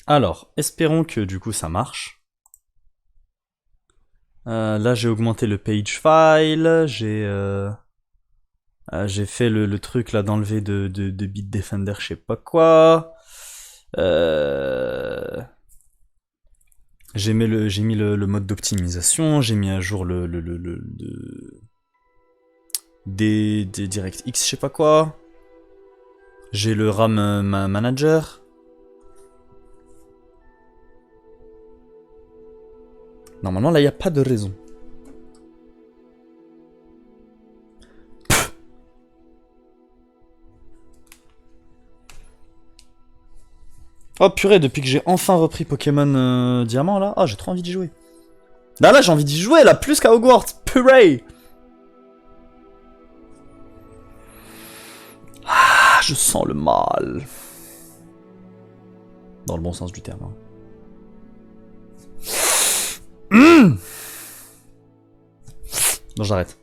Alors, espérons que du coup ça marche. Là j'ai augmenté le page file, j'ai fait le truc là d'enlever de Bitdefender je sais pas quoi. J'ai mis le mode d'optimisation, j'ai mis à jour des DirectX je sais pas quoi. J'ai le RAM manager. Normalement là y a pas de raison. Oh purée, depuis que j'ai enfin repris Pokémon Diamant là, j'ai trop envie d'y jouer. Là j'ai envie d'y jouer là, plus qu'à Hogwarts, purée. Ah, je sens le mal. Dans le bon sens du terme. Hein. Non, j'arrête.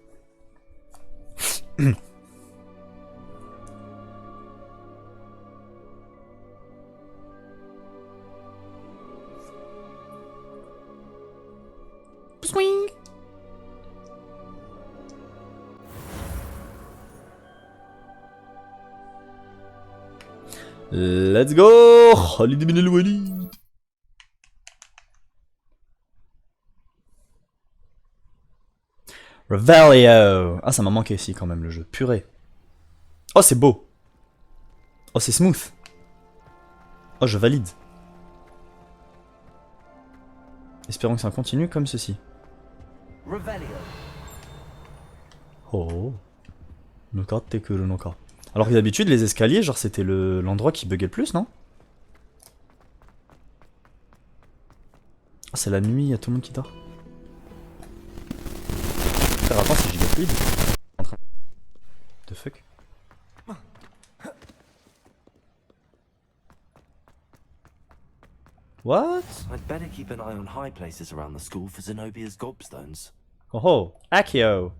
Swing. Let's go. Khalid bin al-Walid. Revelio. Ah, ça m'a manqué ici quand même le jeu. Purée. Oh, c'est beau. Oh, c'est smooth. Oh, je valide. Espérons que ça continue comme ceci. Oh. Noka tekuru noka. Alors que d'habitude, les escaliers, genre, c'était l'endroit qui buguait le plus, non? Ah, c'est la nuit, y'a tout le monde qui dort. Frère, attends, c'est giga fluide. The fuck? What? I'd better keep an eye on high places around the school for Zenobia's gobstones. Oh oh, Accio.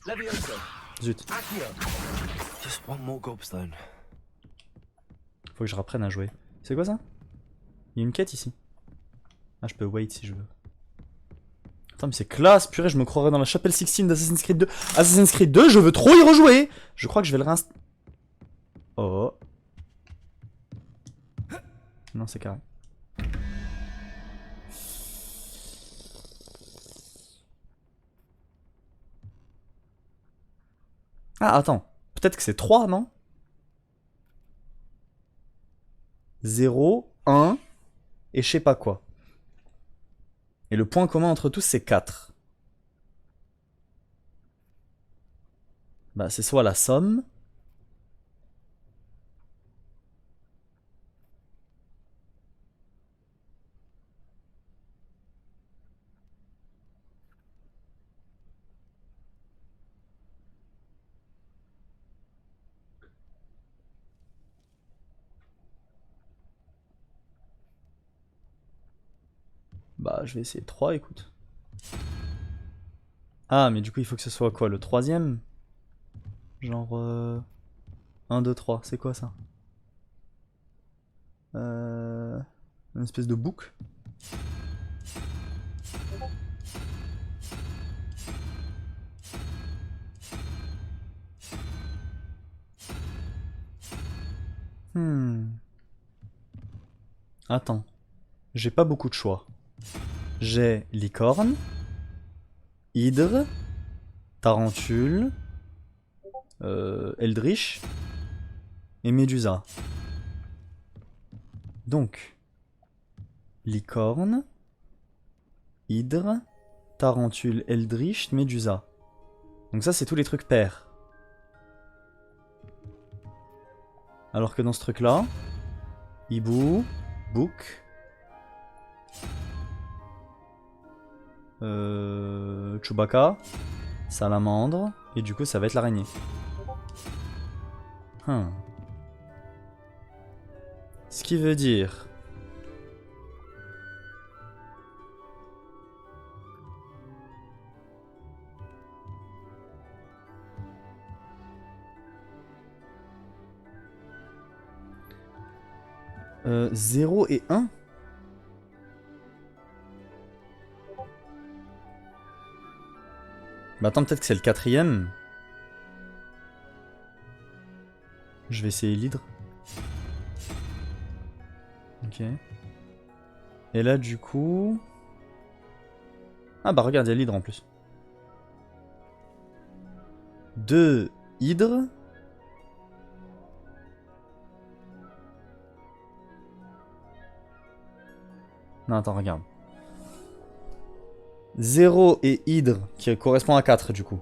Leviosa! Zut. Accio! Just one more gobstone. Faut que je reprenne à jouer. C'est quoi ça? Il y a une quête ici. Ah, je peux wait si je veux. Attends, mais c'est classe, purée, je me croirais dans la chapelle 16 d'Assassin's Creed 2. Assassin's Creed 2, je veux trop y rejouer. Je crois que je vais le réinstaller. Oh. Non, c'est carré. Ah, attends. Peut-être que c'est 3, non? 0, 1 et je sais pas quoi. Et le point commun entre tous, c'est 4. Bah, c'est soit la somme. Bah, je vais essayer 3, écoute. Ah, mais du coup, il faut que ce soit quoi, le troisième? Genre... 1, 2, 3, c'est quoi ça? Une espèce de boucle. Attends. J'ai pas beaucoup de choix. J'ai licorne, hydre, tarentule, eldritch et médusa. Donc, licorne, hydre, tarentule, eldritch, médusa. Donc ça, c'est tous les trucs pairs. Alors que dans ce truc-là, hibou, bouc, Chewbacca, salamandre, et du coup ça va être l'araignée. Ce qui veut dire... 0 et 1. Bah attends, peut-être que c'est le quatrième. Je vais essayer l'hydre. Ok. Et là, du coup... Ah bah regarde, il y a l'hydre en plus. 2 hydres. Non, attends, regarde. 0 et hydre, qui correspond à 4 du coup.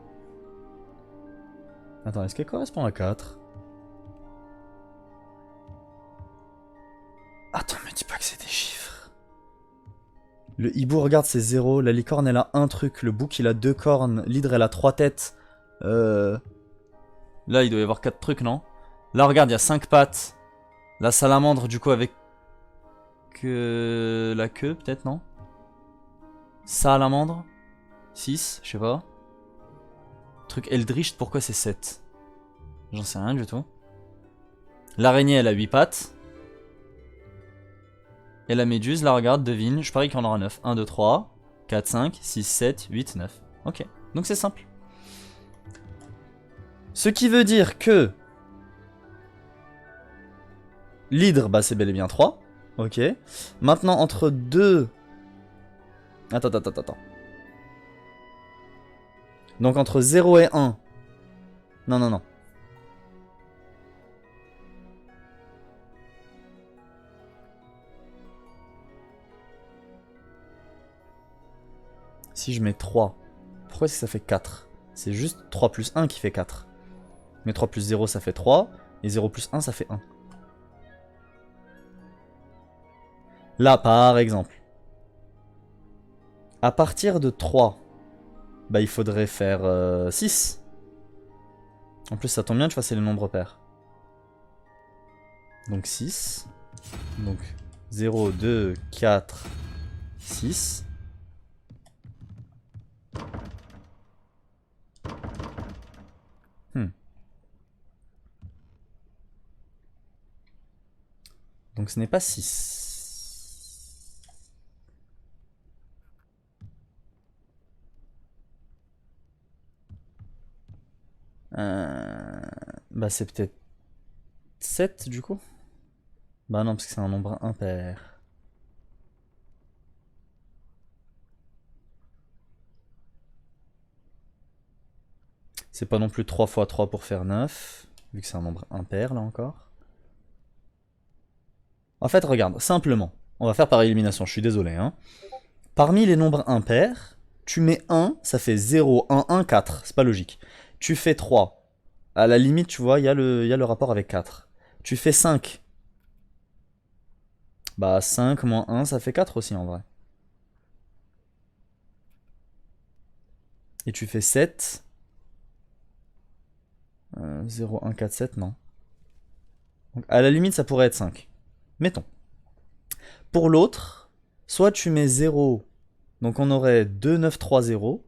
Attends, est-ce qu'elle correspond à 4? Attends, me dis pas que c'est des chiffres. Le hibou, regarde, c'est 0. La licorne, elle a un truc. Le bouc, il a 2 cornes. L'hydre, elle a 3 têtes. Là, il doit y avoir 4 trucs, non? Là, regarde, il y a 5 pattes. La salamandre, du coup, avec la queue, peut-être, non? Salamandre 6, je sais pas. Truc Eldritch, pourquoi c'est 7? J'en sais rien du tout. L'araignée, elle a 8 pattes. Et la méduse, là, regarde, devine. Je parie qu'il y en aura 9. 1, 2, 3, 4, 5, 6, 7, 8, 9. Ok, donc c'est simple. Ce qui veut dire que... l'hydre, bah c'est bel et bien 3. Ok. Maintenant, entre 2... Attends. Donc entre 0 et 1. Non. Si je mets 3, pourquoi est-ce que ça fait 4? C'est juste 3 plus 1 qui fait 4. Mais 3 plus 0 ça fait 3. Et 0 plus 1 ça fait 1. Là par exemple. À partir de 3, bah il faudrait faire 6. En plus ça tombe bien de passer les nombres pairs. Donc 6. Donc 0, 2, 4, 6. Donc ce n'est pas 6. Bah c'est peut-être 7 du coup. Bah non, parce que c'est un nombre impair. C'est pas non plus 3 fois 3 pour faire 9, vu que c'est un nombre impair là encore. En fait, regarde, simplement, on va faire par élimination, je suis désolé. Hein. Parmi les nombres impairs, tu mets 1, ça fait 0, 1, 1, 4, c'est pas logique. Tu fais 3, à la limite, tu vois, il y a le rapport avec 4. Tu fais 5. Bah 5 moins 1, ça fait 4 aussi en vrai. Et tu fais 7. 0, 1, 4, 7, non. Donc, à la limite, ça pourrait être 5. Mettons. Pour l'autre, soit tu mets 0, donc on aurait 2, 9, 3, 0.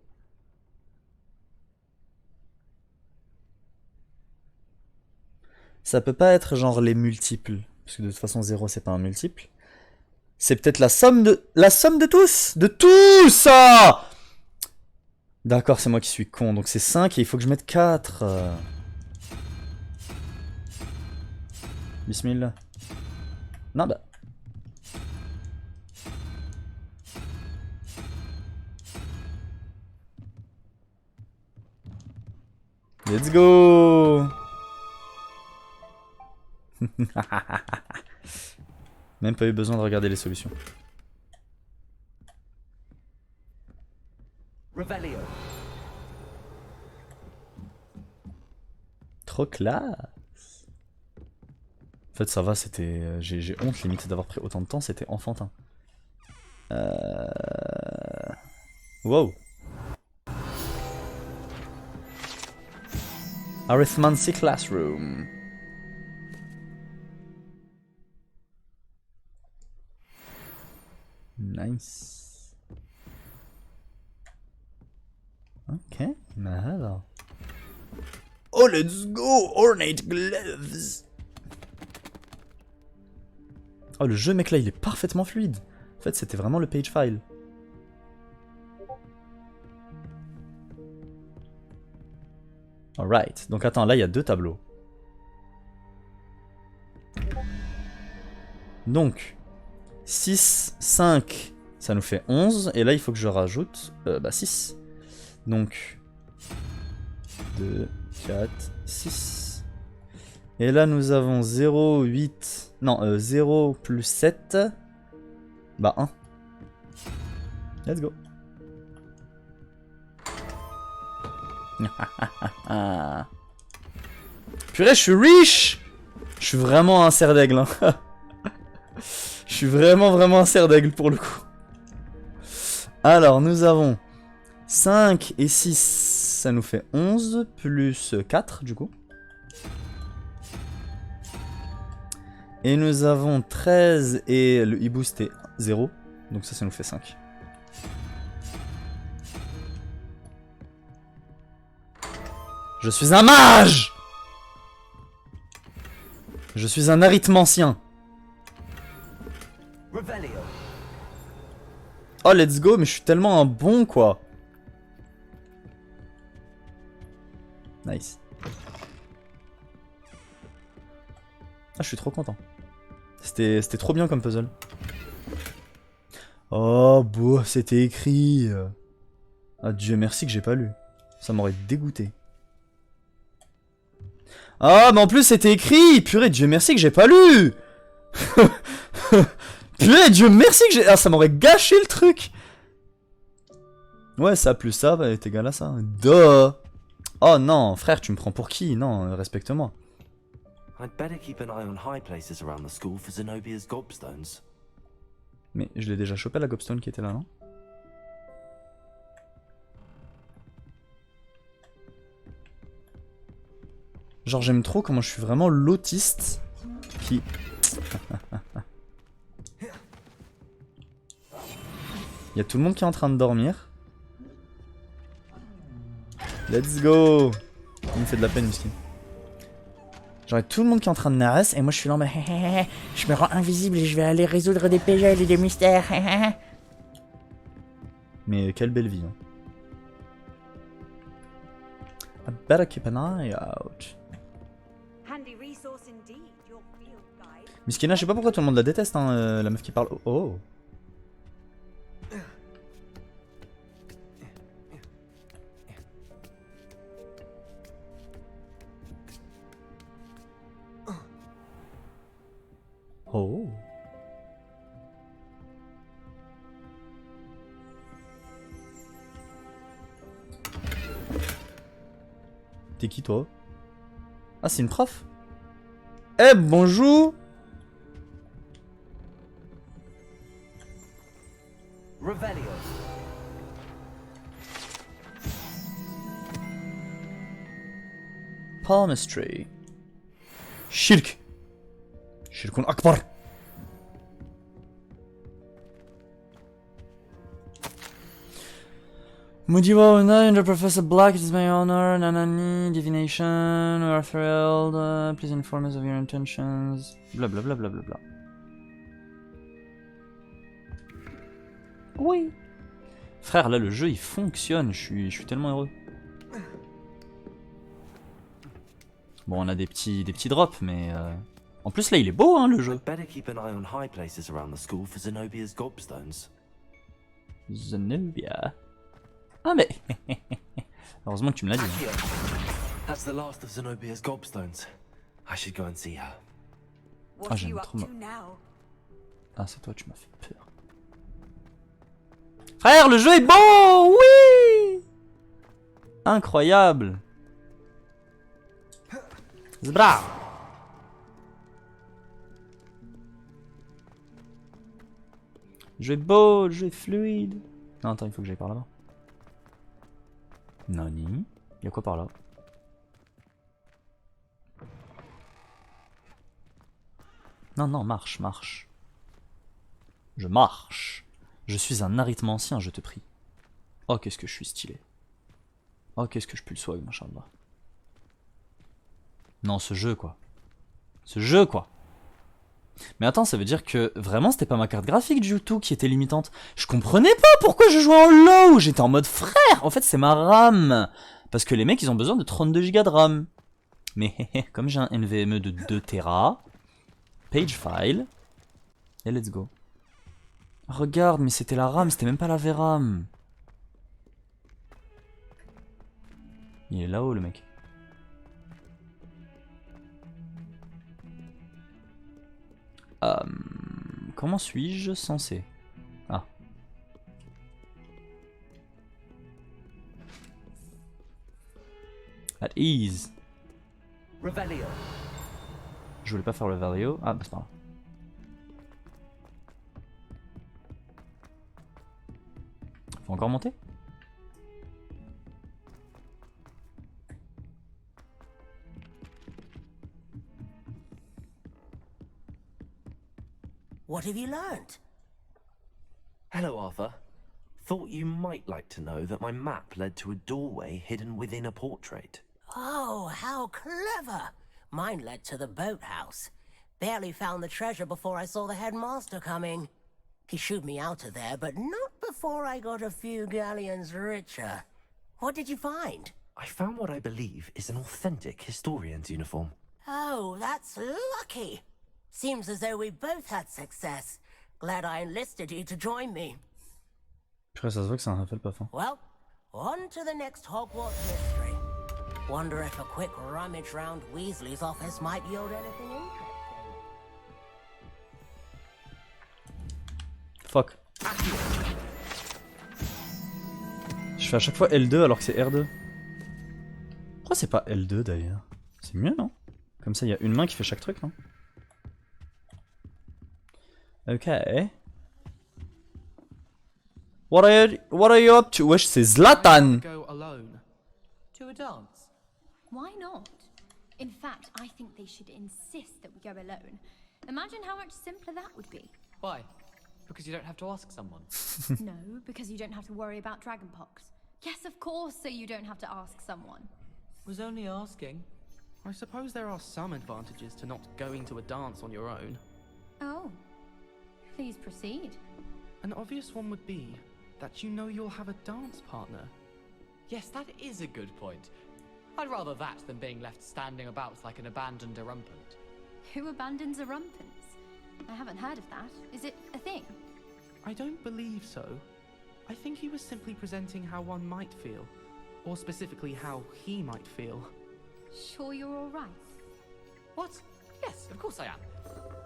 Ça peut pas être genre les multiples, parce que de toute façon 0 c'est pas un multiple. C'est peut-être la somme de tous. De tout ça. D'accord, c'est moi qui suis con, donc c'est 5 et il faut que je mette 4. Bismillah. Non bah... Let's go. Même pas eu besoin de regarder les solutions. Revelio. Trop classe. En fait ça va, c'était... J'ai honte limite d'avoir pris autant de temps, c'était enfantin. Wow. Arithmancy Classroom. Nice. Ok, alors. Oh, let's go! Ornate gloves! Oh, le jeu, mec, là, il est parfaitement fluide. En fait, c'était vraiment le page file. Alright. Donc, attends, là, il y a 2 tableaux. Donc, 6, 5, ça nous fait 11. Et là, il faut que je rajoute 6. Donc, 2, 4, 6. Et là, nous avons 0, 8... Non, 0 plus 7. Bah, 1. Let's go. Purée, je suis riche! Je suis vraiment un cerf d'aigle. Hein. Je suis vraiment un cerf d'aigle pour le coup. Alors, nous avons 5 et 6, ça nous fait 11, plus 4 du coup. Et nous avons 13 et le hibou c'était 0, donc ça nous fait 5. Je suis un mage! Je suis un arithmancien. Oh, let's go, mais je suis tellement un bon, quoi. Nice. Ah, je suis trop content. C'était trop bien comme puzzle. Oh, boh, c'était écrit. Ah, Dieu merci que j'ai pas lu. Ça m'aurait dégoûté. Ah, mais en plus, c'était écrit. Purée, Dieu merci que j'ai pas lu. Purée, Dieu merci que j'ai... Ah, ça m'aurait gâché le truc. Ouais, ça plus ça va être égal à ça. Duh. Oh non, frère, tu me prends pour qui? Non, respecte-moi. I'd better keep an eye on high places around the school for Zenobia's gobstones. Mais je l'ai déjà chopé la gobstone qui était là, non? Genre, j'aime trop comment je suis vraiment l'autiste qui... Il y a tout le monde qui est en train de dormir. Let's go. Il me fait de la peine, miskin. Genre, il y a tout le monde qui est en train de nasse et moi je suis là en mode je me rends invisible et je vais aller résoudre des puzzles et des mystères. Mais quelle belle vie. Hein. I better keep an eye out. Miskina, je sais pas pourquoi tout le monde la déteste, hein, la meuf qui parle. Oh. Oh. T'es qui toi? Ah, c'est une prof? Eh, bonjour! Revelio. Palmistry. Shirk. Shirkun Akbar. Mujiwa Una, Professor Black, it is my honor. Nanani, divination, we are thrilled. Please inform us of your intentions. Bla bla bla bla bla bla. Oui. Frère, là le jeu il fonctionne, je suis tellement heureux. Bon, on a des petits drops, mais en plus là il est beau hein le jeu. Zenobia. Ah mais heureusement que tu me l'as dit. That's the last of Zenobia's gobstones. I should go and see her. Ah j'aime trop. Ah c'est toi, tu m'as fait peur. Frère, le jeu est beau, oui. Incroyable. Zbra. Le jeu est beau, le jeu est fluide. Non attends, il faut que j'aille par là-bas. Nani. Y'a quoi par là? Non, non, marche, marche. Je marche. Je suis un arithmancien, je te prie. Oh, qu'est-ce que je suis stylé. Oh, qu'est-ce que je pue le swag, machin de là. Non, ce jeu, quoi. Ce jeu, quoi. Mais attends, ça veut dire que vraiment c'était pas ma carte graphique du tout qui était limitante. Je comprenais pas pourquoi je jouais en low. J'étais en mode frère. En fait, c'est ma RAM. Parce que les mecs, ils ont besoin de 32 Go de RAM. Mais comme j'ai un NVMe de 2 Tera, page file, et let's go. Regarde, mais c'était la RAM, c'était même pas la VRAM. Il est là-haut le mec. Comment suis-je censé? Ah. At ease. Revelio. Je voulais pas faire le Verdio. Ah, bah c'est pas grave. Faut encore monter? What have you learnt? Hello, Arthur. Thought you might like to know that my map led to a doorway hidden within a portrait. Oh, how clever! Mine led to the boathouse. Barely found the treasure before I saw the headmaster coming. He shooed me out of there, but not before I got a few galleons richer. What did you find? I found what I believe is an authentic historian's uniform. Oh, that's lucky. Seems as though we both had success. Glad I enlisted you to join me. Purée, ça se voit que c'est un Hufflepuff. Hein. Well, on to the next Hogwarts mystery. Wonder if a quick rummage round Weasley's office might yield anything interesting. Fuck. Je fais à chaque fois L2 alors que c'est R2. Pourquoi c'est pas L2 d'ailleurs? C'est mieux, non? Comme ça, il y a une main qui fait chaque truc, non? Ok. What are you up to? Wesh, c'est Zlatan! Go alone to a dance. Why not? In fact, I think they should insist that we go alone. Imagine how much simpler that would be. Why? Because you don't have to ask someone. No, because you don't have to worry about dragonpox. Yes, of course, so you don't have to ask someone. Was only asking. I suppose there are some advantages to not going to a dance on your own. Oh, please proceed. An obvious one would be that you know you'll have a dance partner. Yes, that is a good point. I'd rather that than being left standing about like an abandoned erumpent. Who abandons a rumpants? I haven't heard of that. Is it a thing? I don't believe so. I think he was simply presenting how one might feel, or specifically how he might feel. Sure you're all right? What? Yes, of course I am.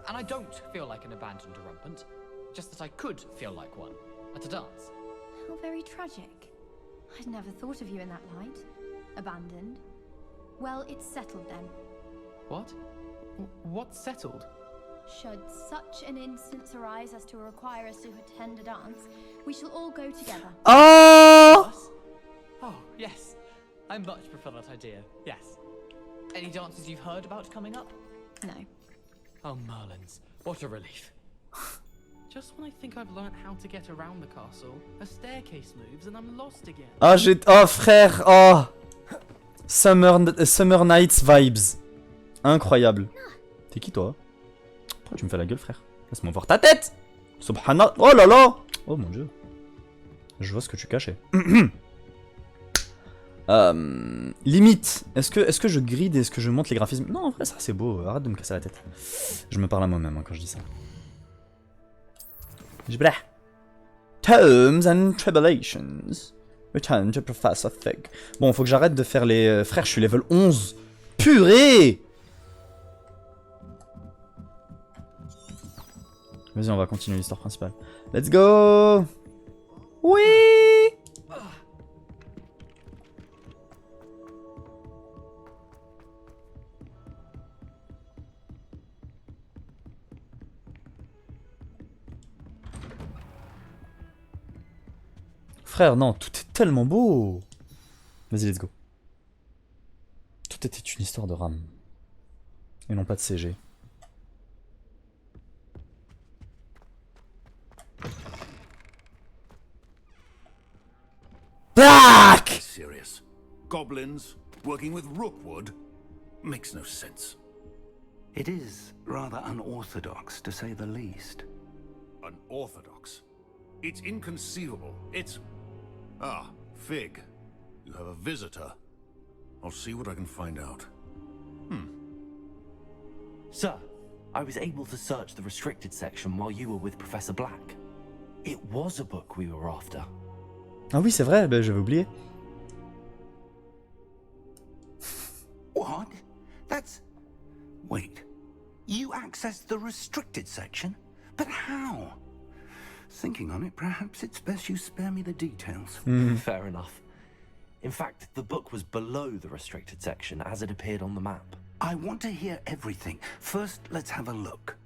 And I don't feel like an abandoned erumpent, just that I could feel like one at a dance. How very tragic. I'd never thought of you in that light. Abandoned. Well, it's settled then. What? What's settled? Should such an instance arise as to require us to attend a dance, we shall all go together. Oh! Us? Oh, yes. I much prefer that idea, yes. Any dances you've heard about coming up? No. Oh, Merlins. What a relief. Just when I think I've learnt how to get around the castle, a staircase moves and I'm lost again. Ah, oh frère, oh! Summer Nights vibes. Incroyable. T'es qui toi? Pourquoi tu me fais la gueule, frère? Laisse-moi voir ta tête! Subhanallah! Oh là là! Oh mon dieu. Je vois ce que tu cachais. Limite, est-ce que je grid et est-ce que je monte les graphismes? Non, en vrai, ça c'est beau, arrête de me casser la tête. Je me parle à moi-même hein, quand je dis ça. Terms and Tribulations. Return to Professor Fig. Bon, faut que j'arrête de faire les... Frère, je suis level 11. Purée! Vas-y, on va continuer l'histoire principale. Let's go! Oui! Frère, non, tout est tellement beau. Vas-y, let's go. Tout était une histoire de RAM. Et non pas de CG. Black! Serious. Goblins working with Rookwood makes no sense. It is rather unorthodox, to say the least. Unorthodox? It's inconceivable. It's... Ah, Fig. You have a visitor. I'll see what I can find out. Sir, I was able to search the restricted section while you were with Professor Black. It was a book we were after. Ah oui, c'est vrai, ben, j'avais oublié. What? That's... Wait. You accessed the restricted section? But how? Thinking on it, perhaps it's best you spare me the details. Fair enough. In fact, the book was below the restricted section as it appeared on the map. I want to hear everything. First, let's have a look.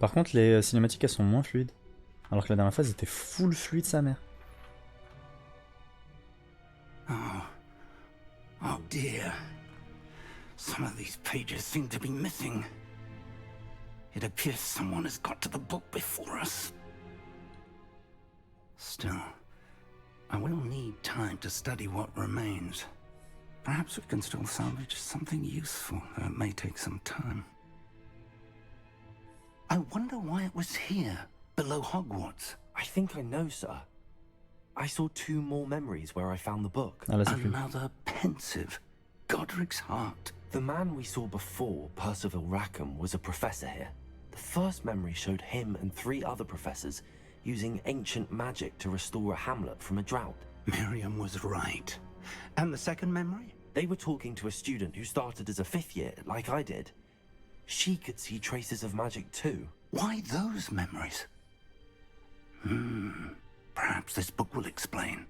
Par contre, les cinématiques, elles sont moins fluides. Alors que la dernière fois, elles étaient full fluide sa mère. Oh dear. Some of these pages seem to be missing. It appears someone has got to the book before us. Still, I will need time to study what remains. Perhaps we can still salvage something useful, though it may take some time. I wonder why it was here, below Hogwarts. I think I know, sir. I saw 2 more memories where I found the book. Ah là, c'est plus. Another pensive. Godric's heart. The man we saw before, Percival Rackham, was a professor here. The first memory showed him and 3 other professors using ancient magic to restore a hamlet from a drought. Miriam was right. And the second memory? They were talking to a student who started as a 5th year, like I did. She could see traces of magic too. Why those memories? Perhaps this book will explain.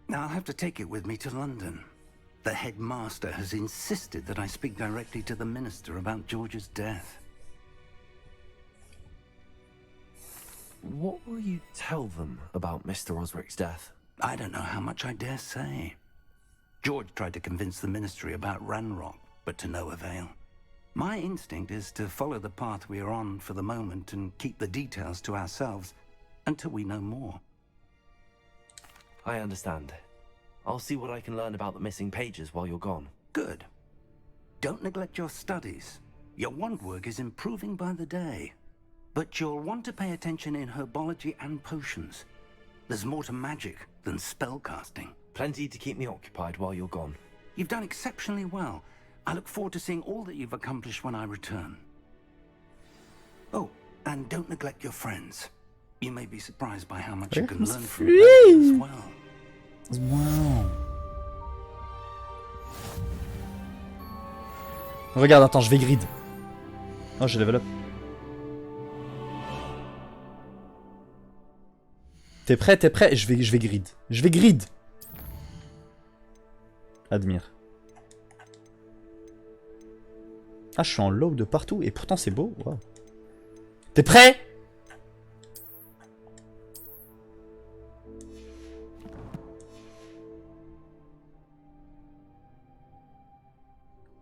Now I'll have to take it with me to London. The headmaster has insisted that I speak directly to the minister about George's death. What will you tell them about Mr. Osric's death? I don't know how much I dare say. George tried to convince the ministry about Ranrock, but to no avail. My instinct is to follow the path we are on for the moment and keep the details to ourselves until we know more. I understand. I'll see what I can learn about the missing pages while you're gone. Good. Don't neglect your studies. Your wand work is improving by the day. But you'll want to pay attention in herbology and potions. There's more to magic than spellcasting. Plenty to keep me occupied while you're gone. You've done exceptionally well. I look forward to seeing all that you've accomplished when I return. Oh, and don't neglect your friends. You may be surprised by how much you can learn from them as well. Wow. Regarde, attends, je vais grid. Oh, j'ai level up. T'es prêt, t'es prêt? Je vais grid. Je vais grid. Admire. Ah, je suis en low de partout et pourtant c'est beau. Wow. T'es prêt?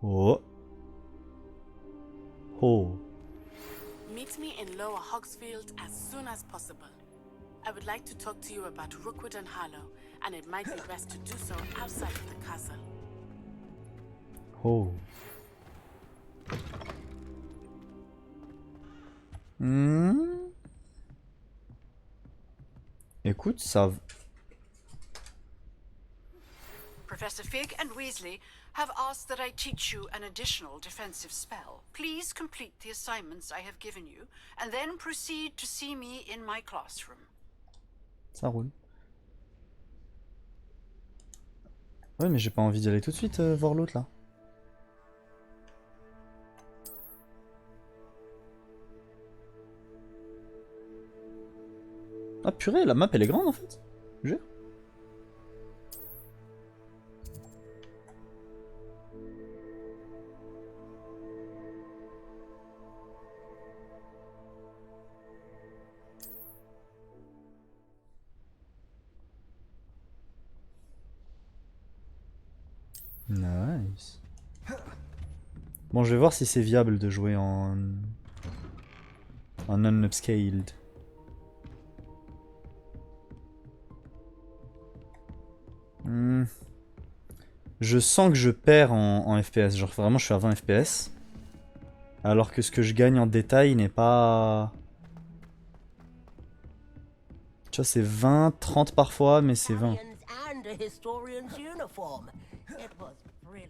Oh. Oh. Meet me in Lower Hogsfield as soon as possible. I would like to talk to you about Rookwood and Harlow, and it might be best to do so outside of the castle. Oh. Écoute, ça... Professor Fig and Weasley have asked that I teach you an additional defensive spell. Please complete the assignments I have given you, and then proceed to see me in my classroom. Ça roule. Ouais, mais j'ai pas envie d'y aller tout de suite voir l'autre là. Ah purée, la map elle est grande en fait. Jure. Nice. Bon, je vais voir si c'est viable de jouer en unupscaled. Je sens que je perds en FPS. Genre vraiment, je suis à 20 FPS. Alors que ce que je gagne en détail n'est pas... Tu vois, c'est 20, 30 parfois, mais c'est 20. And a historian's uniform. It was brilliant.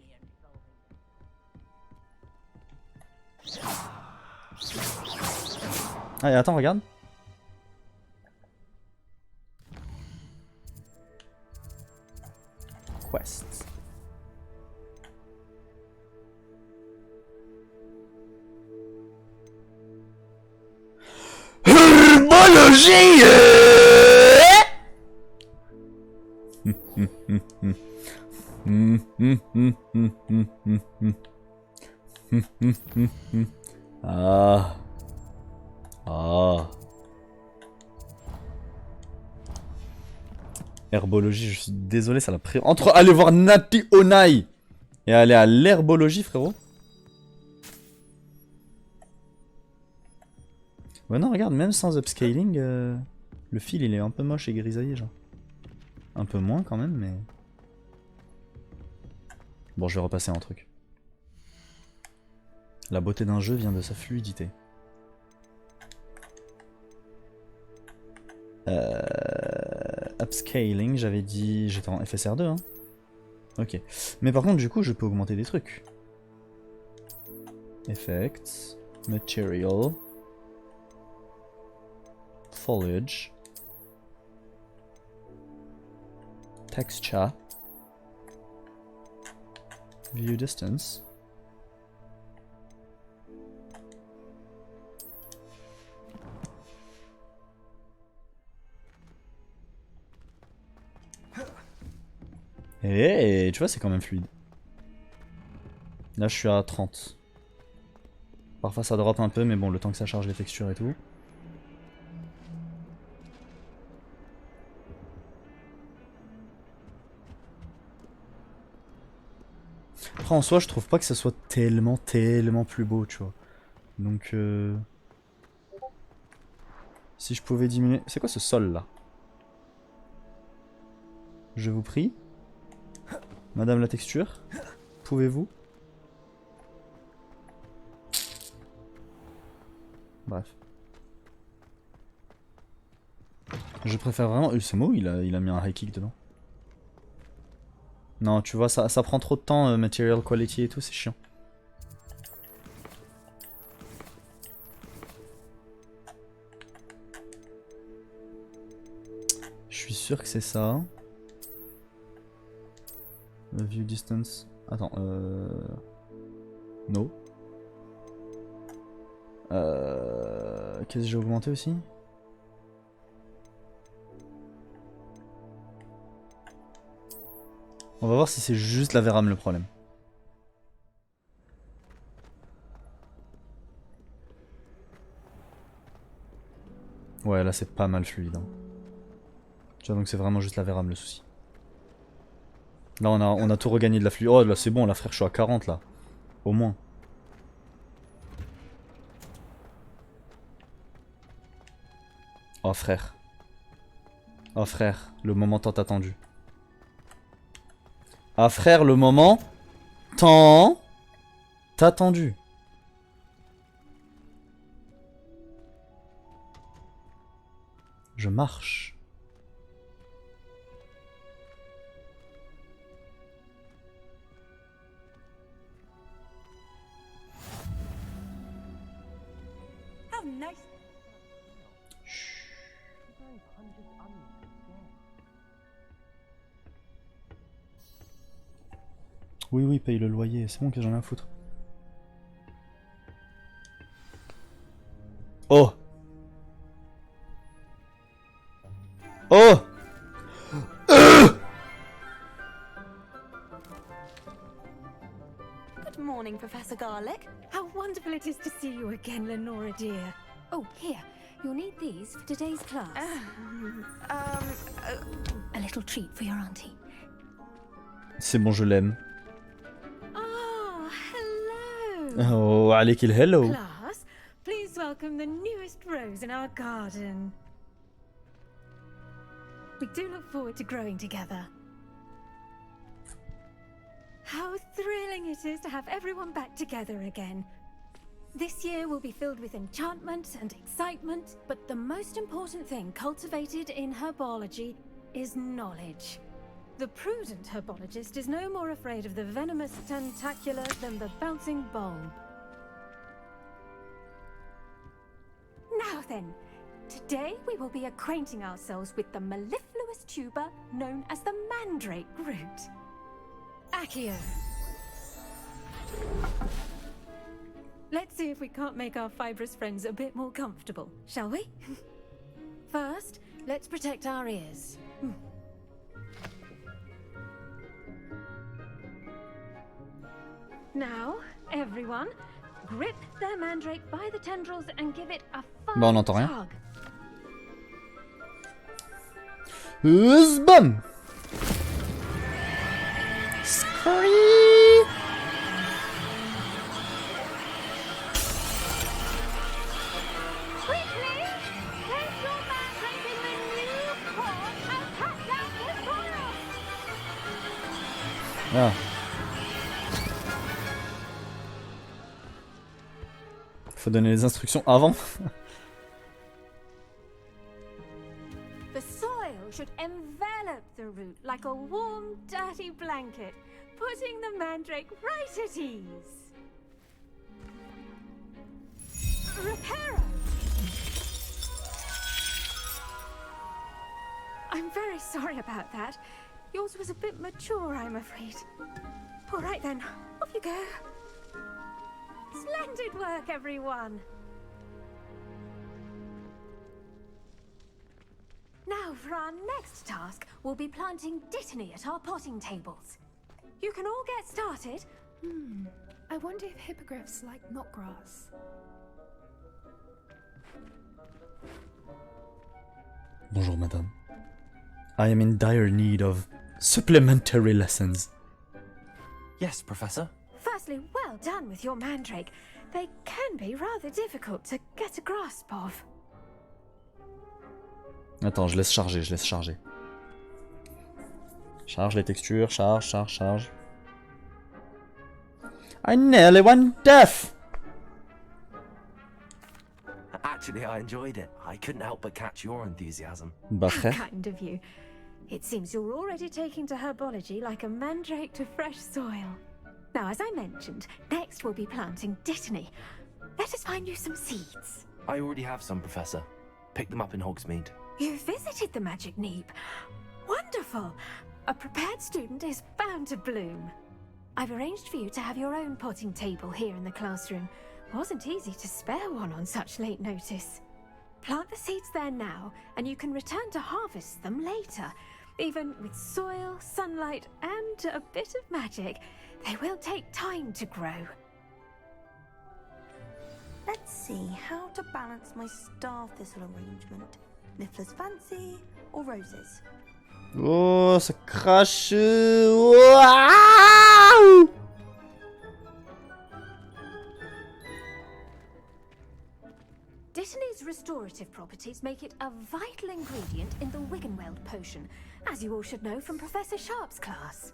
Ah, et attends, regarde. Quest. Herbologie. Ah. Ah. Herbologie, je suis désolé, ça l'a pris. Entre aller voir Napi Onai et aller à l'herbologie, frérot. Ouais, non, regarde, même sans upscaling, le fil il est un peu moche et grisaillé, genre. Un peu moins quand même, mais. Bon, je vais repasser un truc. La beauté d'un jeu vient de sa fluidité. Upscaling, j'avais dit... J'étais en FSR2, hein. Ok. Mais par contre, du coup, je peux augmenter des trucs. Effects. Material. Foliage. Texture. View distance. Et tu vois, c'est quand même fluide. Là, je suis à 30. Parfois, ça drop un peu, mais bon, le temps que ça charge les textures et tout. Après, en soi, je trouve pas que ça soit tellement plus beau, tu vois. Donc, si je pouvais diminuer... C'est quoi ce sol, là? Je vous prie. Madame la texture, pouvez-vous? Bref. Je préfère vraiment... C'est moi, il a mis un high kick dedans. Non, tu vois, ça prend trop de temps, material quality et tout, c'est chiant. Je suis sûr que c'est ça. View distance. Attends, No. Qu'est-ce que j'ai augmenté aussi? On va voir si c'est juste la VRAM le problème. Ouais, là c'est pas mal fluide. Hein. Tu vois, donc c'est vraiment juste la VRAM le souci. Là on a tout regagné de la fluidité. Oh là c'est bon, là frère, je suis à 40 là. Au moins. Oh frère. Oh frère, le moment tant attendu. Ah frère, le moment tant attendu. Je marche. How nice. Oui, oui, paye le loyer, c'est bon que j'en ai à foutre. Oh! Oh! Good morning, Professor Garlic. How wonderful it is to see you again, Lenora dear. Oh, here. You'll need these for today's class. A little treat for your auntie. C'est bon, je l'aime. Oh, hello. Oh, عليك الهلو. Class, please welcome the newest rose in our garden. We do look forward to growing together. How thrilling it is to have everyone back together again. This year will be filled with enchantment and excitement, but the most important thing cultivated in herbology is knowledge. The prudent herbologist is no more afraid of the venomous tentacular than the bouncing bulb. Now then, today we will be acquainting ourselves with the mellifluous tuber known as the mandrake root. Accio. Let's see if we can't make our fibrous friends a bit more comfortable, shall we? First, let's protect our ears. Now, everyone, grip their mandrake by the tendrils and give it a fun on n'entend rien. tug. Bam! Scream! Quickly, place your mandrake in the new pot and cut down the soil. Ah. Faut donner les instructions avant. The soil should envelop the root like a warm, dirty blanket, putting the mandrake right at ease. Reparo! I'm very sorry about that. Yours was a bit mature, I'm afraid. All right then, off you go. Splendid work, everyone! Now, for our next task, we'll be planting dittany at our potting tables. You can all get started. I wonder if hippogriffs like knotgrass. Bonjour, madame. I am in dire need of supplementary lessons. Yes, Professor. Firstly, well done with your mandrake. They can be rather difficult to get a grasp of. Attends, je laisse charger, je laisse charger. Charge les textures, charge, charge, charge. I nearly went deaf! Actually, I enjoyed it. I couldn't help but catch your enthusiasm. Bah, How frère. kind of you. It seems you're already taking to herbology like a mandrake to fresh soil. Now, as I mentioned, next we'll be planting dittany. Let us find you some seeds. I already have some, Professor. Picked them up in Hogsmeade. You visited the Magic Neep. Wonderful! A prepared student is bound to bloom. I've arranged for you to have your own potting table here in the classroom. Wasn't easy to spare one on such late notice. Plant the seeds there now, and you can return to harvest them later. Even with soil, sunlight, and a bit of magic, they will take time to grow. Let's see how to balance my star thistle arrangement. Niffler's fancy or roses? Oh, ça crache. Waouh! Dittany's restorative properties make it a vital ingredient in the Wiggenweld potion, as you all should know from Professor Sharp's class.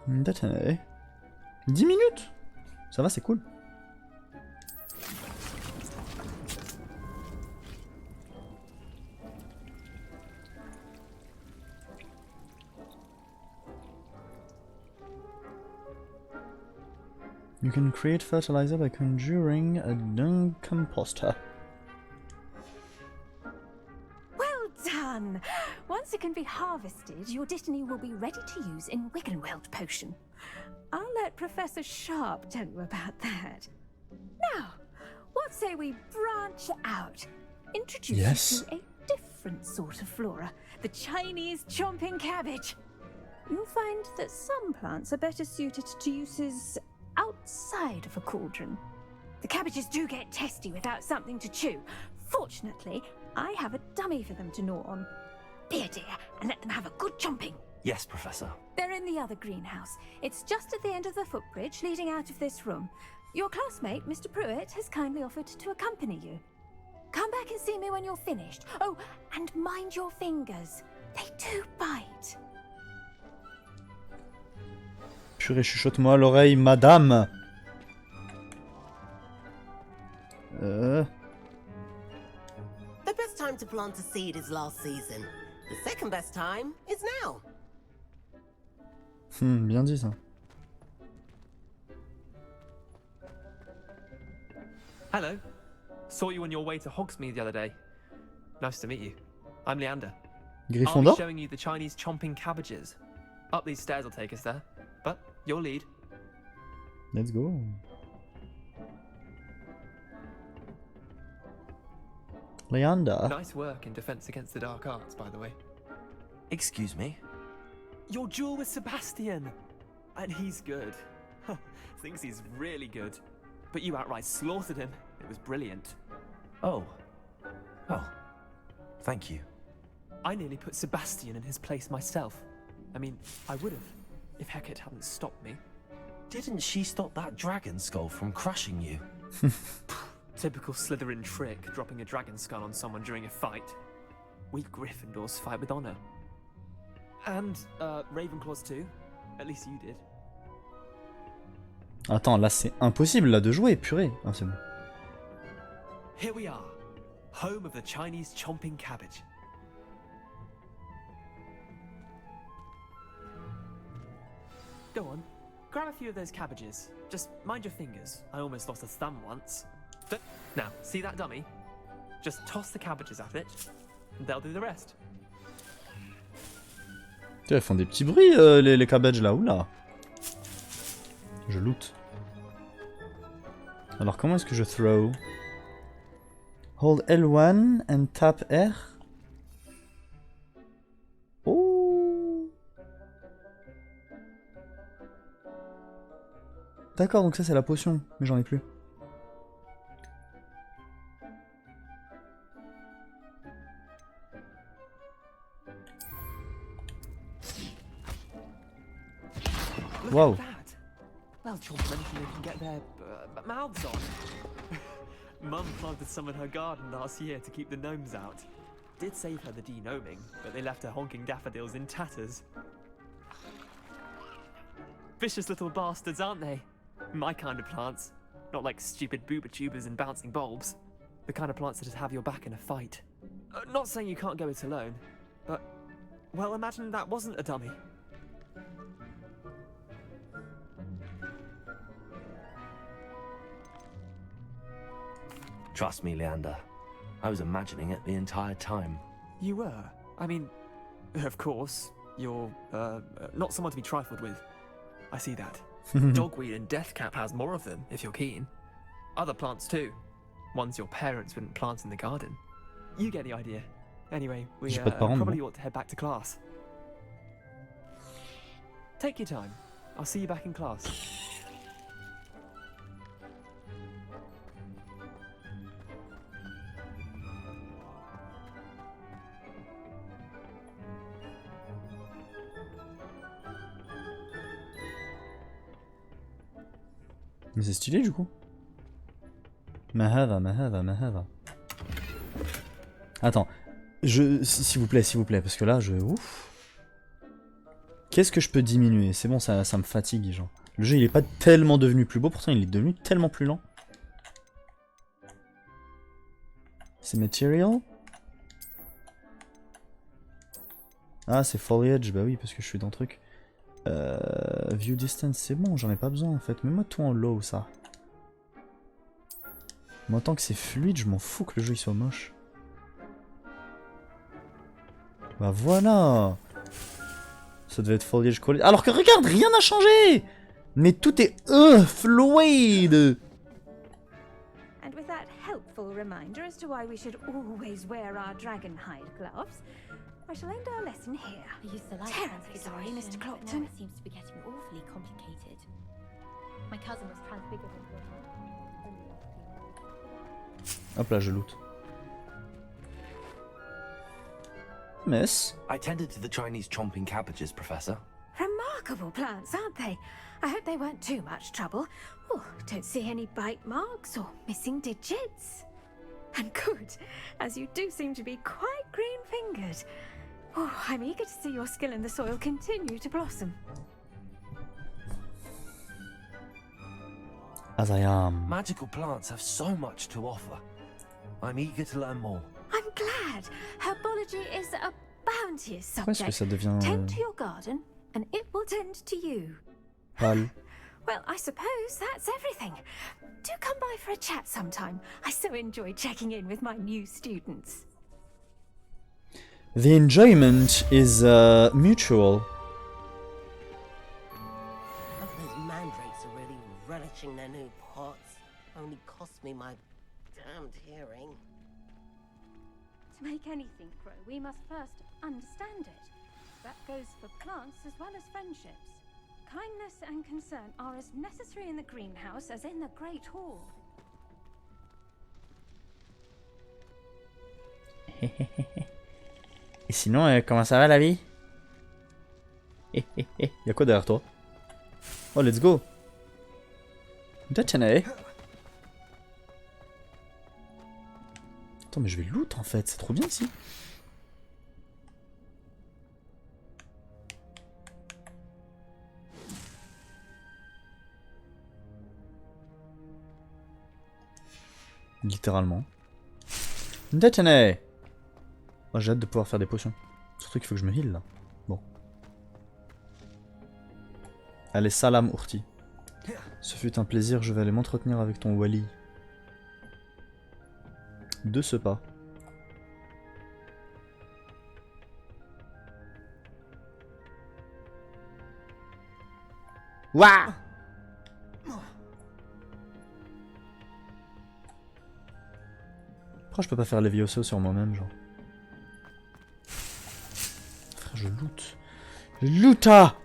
Dittany. 10 minutes? Ça va, c'est cool. You can create fertilizer by conjuring a dung composter. Well done! Once it can be harvested, your dittany will be ready to use in Wiggenweld potion. I'll let Professor Sharp tell you about that. Now, what say we branch out? Introduce Yes. you to a different sort of flora, the Chinese chomping cabbage. You'll find that some plants are better suited to uses outside of a cauldron. The cabbages do get testy without something to chew. Fortunately, I have a dummy for them to gnaw on. Dear, and let them have a good chomping. Yes, Professor. They're in the other greenhouse. It's just at the end of the footbridge leading out of this room. Your classmate, Mr. Pruitt, has kindly offered to accompany you. Come back and see me when you're finished. Oh, and mind your fingers. They do bite. Purée, chuchote-moi à l'oreille, madame. The best time to plant a seed is last season. The second best time is now. Bien dit ça. Hello. Saw you on your way to Hogsmeade the other day. Nice to meet you. I'm Leander. I'll be Gryffondor? showing you the Chinese chomping cabbages. Up these stairs will take us there. But your lead. Let's go. Leander? Nice work in Defense Against the Dark Arts, by the way. Excuse me? Your duel with Sebastian! And he's good. Thinks he's really good. But you outright slaughtered him. It was brilliant. Oh. Oh. Thank you. I nearly put Sebastian in his place myself. I mean, I would have, if Hecate hadn't stopped me. Didn't she stop that dragon skull from crushing you? Typical Slytherin trick, dropping a dragon skull on someone during a fight. We Gryffindors fight with honor. And, Ravenclaws too. At least you did. Attends, là c'est impossible là de jouer, purée. Ah c'est bon. Here we are, home of the Chinese chomping cabbage. Go on, grab a few of those cabbages. Just mind your fingers. I almost lost a thumb once. Now, see that dummy? Just toss the cabbages at it, and they'll do the rest. Elles font des petits bruits les cabbages là, oula. Je loot. Alors comment est-ce que je throw? Hold L1 and tap R. Oh. D'accord, donc ça c'est la potion, mais j'en ai plus. Wow. Well, chomp anything they can get their mouths on. Mum planted some in her garden last year to keep the gnomes out. Did save her the de-gnoming, but they left her honking daffodils in tatters. Vicious little bastards, aren't they? My kind of plants. Not like stupid booba-tubers and bouncing bulbs. The kind of plants that just have your back in a fight. Not saying you can't go it alone, but... well, imagine that wasn't a dummy. Trust me, Leander. I was imagining it the entire time. You were? I mean, of course, you're, not someone to be trifled with. I see that. Dogweed and Deathcap has more of them, if you're keen. Other plants too. Ones your parents wouldn't plant in the garden. You get the idea. Anyway, we probably ought to head back to class. Take your time. I'll see you back in class. Mais c'est stylé du coup. Mahava. Attends, s'il vous plaît, parce que là, ouf. Qu'est-ce que je peux diminuer? C'est bon, ça me fatigue, genre. Le jeu, il est pas tellement devenu plus beau, pourtant il est devenu tellement plus lent. C'est Material. Ah, c'est Foliage, bah oui, parce que je suis dans le truc. View Distance, c'est bon, j'en ai pas besoin en fait. Mets-moi tout en low, ça. Moi, tant que c'est fluide, je m'en fous que le jeu il soit moche. Bah voilà. Ça devait être Foliage Quality. Alors que regarde, rien n'a changé. Mais tout est fluide. And with that helpful reminder as to why we should always wear our dragon hide gloves, I shall end our lesson here. I used to like Terribly sorry, Mr. Clopton. Now it seems to be getting awfully complicated. My cousin was transfigured into a... Hop là, je loot. Miss. I tended to the Chinese chomping cabbages, Professor. Remarkable plants, aren't they? I hope they weren't too much trouble. Oh, don't see any bite marks or missing digits. And good, as you do seem to be quite green-fingered. Oh, I'm eager to see your skill in the soil continue to blossom. As I am. Magical plants have so much to offer. I'm eager to learn more. I'm glad. Herbology is a bounteous Pourquoi est-ce que subject. ça devient Tend to your garden, and it will tend to you. pâle? Well, I suppose that's everything. Do come by for a chat sometime. I so enjoy checking in with my new students. The enjoyment is mutual. Those mandrakes are really relishing their new pots. Only cost me my damned hearing. To make anything grow, we must first understand it. That goes for plants as well as friendships. Kindness and concern are as necessary in the greenhouse as in the Great Hall. Et sinon, comment ça va la vie? Y'a quoi derrière toi? Oh, let's go! Détenez! Attends, mais je vais loot en fait, c'est trop bien ici! Littéralement. Détenez! Oh, j'ai hâte de pouvoir faire des potions. Surtout qu'il faut que je me heal là. Bon. Allez, salam Urti. Ce fut un plaisir, je vais aller m'entretenir avec ton Wali. De ce pas. Wouah! Pourquoi je peux pas faire Levioso sur moi-même, genre? Frère, je loot. Je loota!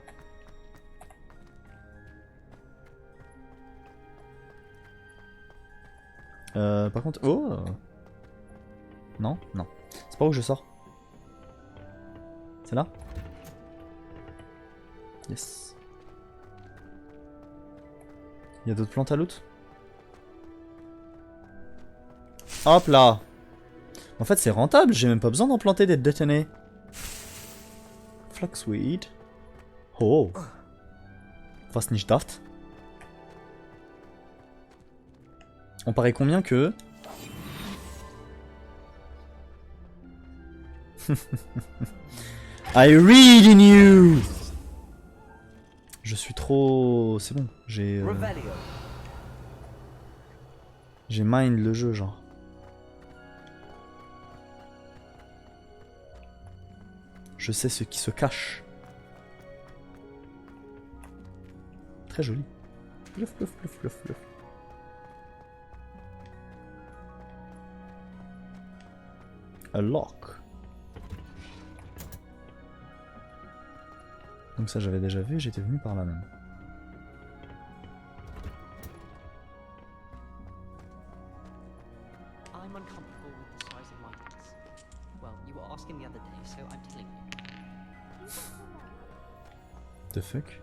Par contre... Oh! Non? Non. C'est pas où je sors. C'est là? Yes. Il y a d'autres plantes à loot? Hop là! En fait c'est rentable, j'ai même pas besoin d'en planter des détenés. Fluiiiide. Oh! Was nicht daft. On paraît combien que... I read in you! Je suis trop... C'est bon, j'ai... J'ai mind le jeu, genre. Je sais ce qui se cache. Très joli. Plouf, plouf, plouf, plouf, plouf. A lock. Donc ça j'avais déjà vu, j'étais venu par là même. I'm uncomfortable with the size of my house. Well, you were asking the other day, so I'm telling you. The fuck?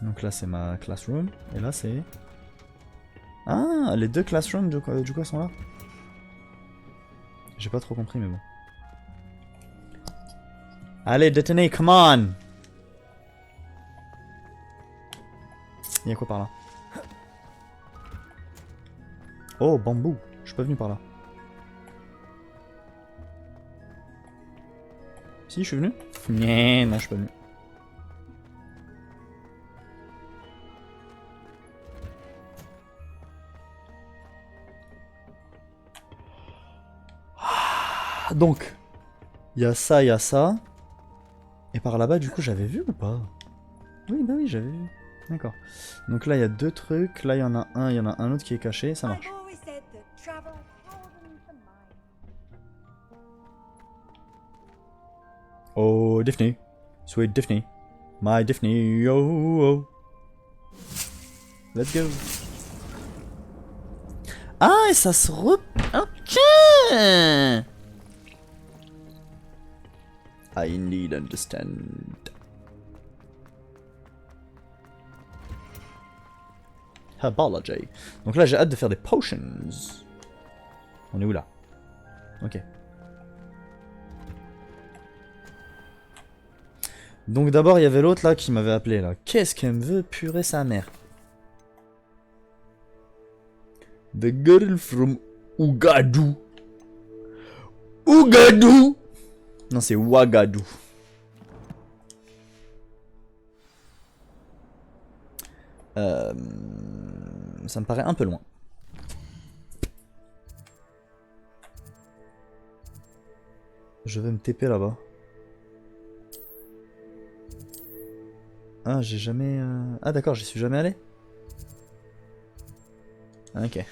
Donc là c'est ma classroom, et là c'est... Ah, les deux classrooms du coup sont là. J'ai pas trop compris mais bon. Allez, détenez, come on! Y'a quoi par là? Oh, bambou! Je suis pas venu par là. Si, je suis venu? Non, je suis pas venu. Donc, il y a ça, il y a ça. Et par là-bas, du coup, j'avais vu ou pas? Oui, bah oui, j'avais vu. D'accord. Donc là, il y a deux trucs. Là, il y en a un autre qui est caché. Ça marche. Oh, Daphne. Sweet Daphne. My Daphne. Oh, oh. Let's go. Ah, et ça se re... Ok. I need understand. Herbology. Donc là, j'ai hâte de faire des potions. On est où là? Ok. Donc d'abord, il y avait l'autre là qui m'avait appelé là. Qu'est-ce qu'elle me veut purer sa mère? The girl from Ougadou. Ougadou! Non, c'est Ouagadou. Ça me paraît un peu loin. Je vais me TP là-bas. Ah, j'ai jamais... Ah d'accord, j'y suis jamais allé. Ok.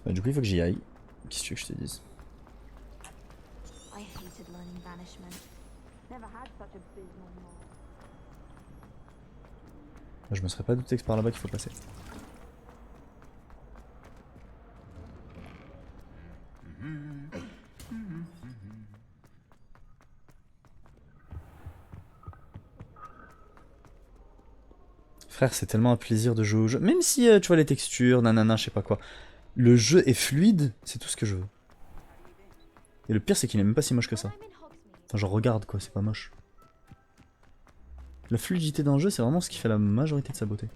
Bah, du coup, il faut que j'y aille. Qu'est-ce que tu veux que je te dise? Je me serais pas douté que c'est par là-bas qu'il faut passer. Frère, c'est tellement un plaisir de jouer au jeu. Même si, tu vois, les textures, nanana, je sais pas quoi. Le jeu est fluide, c'est tout ce que je veux. Et le pire, c'est qu'il est même pas si moche que ça. Enfin, genre, regarde, quoi, c'est pas moche. La fluidité d'un jeu, c'est vraiment ce qui fait la majorité de sa beauté.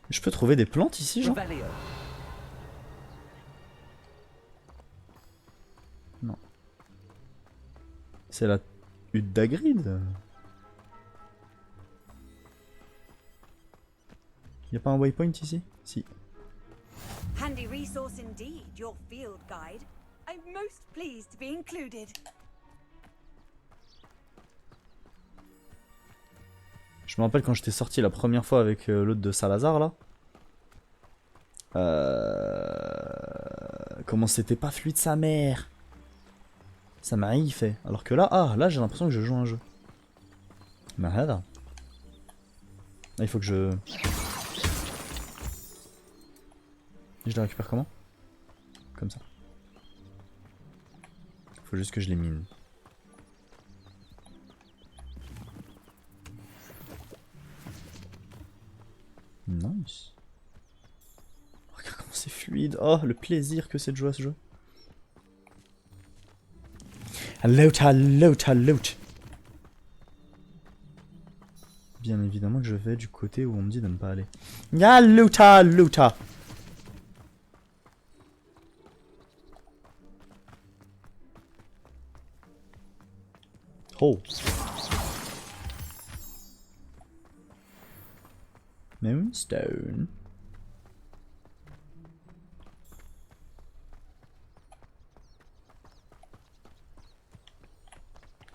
Je peux trouver des plantes ici, genre? Non. C'est la hutte d'Agrid. Y'a pas un waypoint ici? Si. Handy resource indeed, your field guide. I'm most pleased to be included. Je me rappelle quand j'étais sorti la première fois avec l'autre de Salazar là. Comment c'était pas fluide sa mère. Ça m'a fait. Alors que là, là j'ai l'impression que je joue un jeu. Mais là, il faut que je... Je les récupère comment? Comme ça. Faut juste que je les mine. Nice. Regarde comment c'est fluide. Oh, le plaisir que c'est de jouer à ce jeu. Loot. Bien évidemment que je vais du côté où on me dit de ne pas aller. Ya loota. Oh. Moonstone.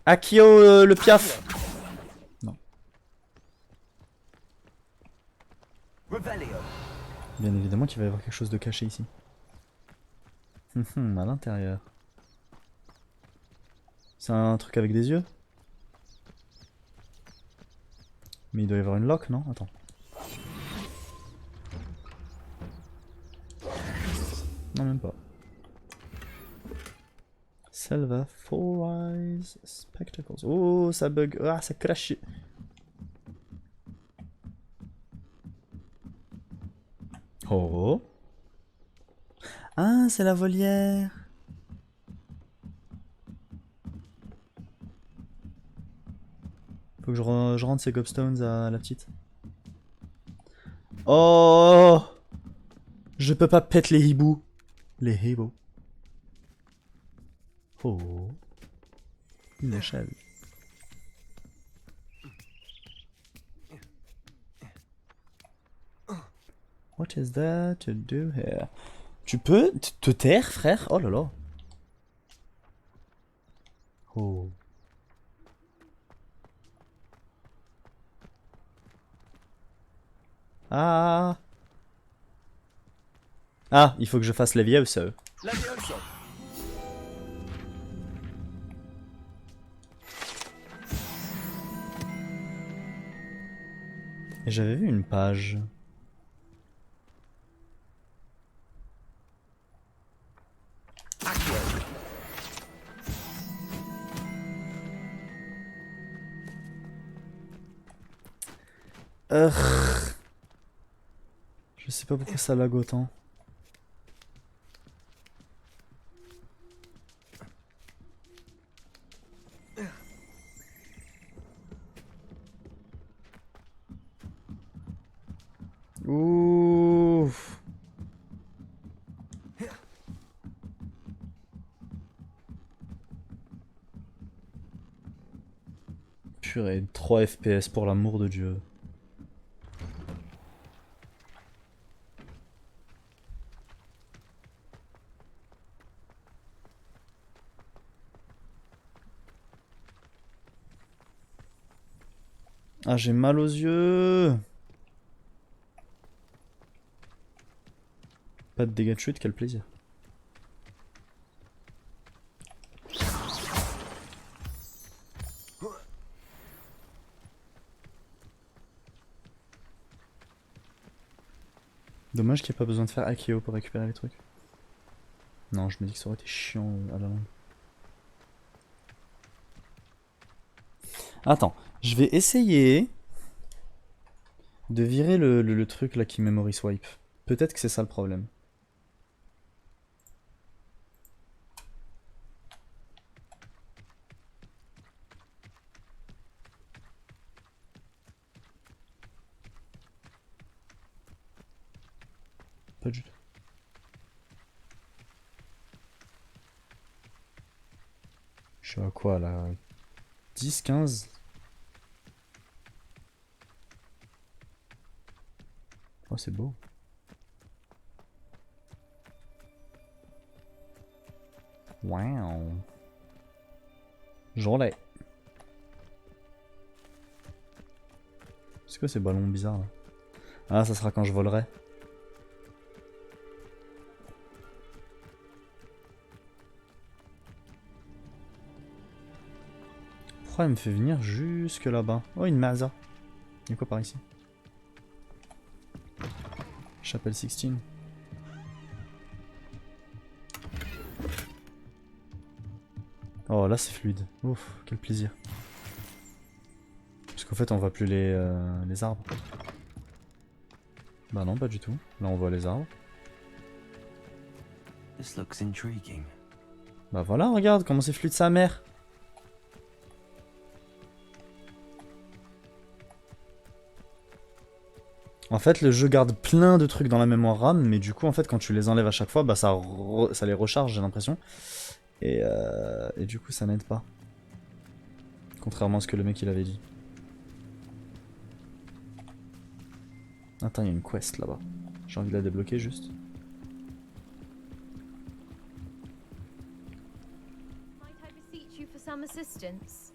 Akio le piaf. Non. Bien évidemment qu'il va y avoir quelque chose de caché ici. À l'intérieur. C'est un truc avec des yeux? Mais il doit y avoir une lock, non? Attends. Non, même pas. Selva, Four Eyes, Spectacles. Oh, ça bug. Ah, ça crache. Oh. Ah, c'est la volière. Faut que je rende ces gobstones à la petite. Oh! Je peux pas pète les hiboux. Les hiboux. Oh. Une échelle. What is there to do here? Tu peux te taire, frère? Oh là là. Oh. Ah. Ah, il faut que je fasse Levioso. Levioso. Et j'avais vu une page. Je sais pas pourquoi ça lag autant. Purée, 3 FPS pour l'amour de Dieu. Ah, j'ai mal aux yeux. Pas de dégâts de chute, quel plaisir. Dommage qu'il n'y ait pas besoin de faire Akio pour récupérer les trucs. Non, je me dis que ça aurait été chiant à la longue. Attends, je vais essayer de virer le truc là qui memory swipe. Peut-être que c'est ça le problème. Pas du tout. Je suis à quoi là? 10, 15? Oh, c'est beau. Wow. J'en l'ai. C'est quoi ces ballons bizarres là? Ah, ça sera quand je volerai. Pourquoi elle me fait venir jusque là-bas? Oh, une maza. Il y a quoi par ici? Chapelle 16. Oh, là c'est fluide. Ouf, quel plaisir. Parce qu'en fait, on voit plus les arbres. Bah non, pas du tout. Là, on voit les arbres. This looks intriguing. Bah voilà, regarde comment c'est fluide sa mère. En fait, le jeu garde plein de trucs dans la mémoire RAM, mais du coup, en fait, quand tu les enlèves à chaque fois, bah ça les recharge, j'ai l'impression. Et du coup, ça n'aide pas. Contrairement à ce que le mec il avait dit. Attends, il y a une quest là-bas. J'ai envie de la débloquer juste. Might I beseech you for some assistance?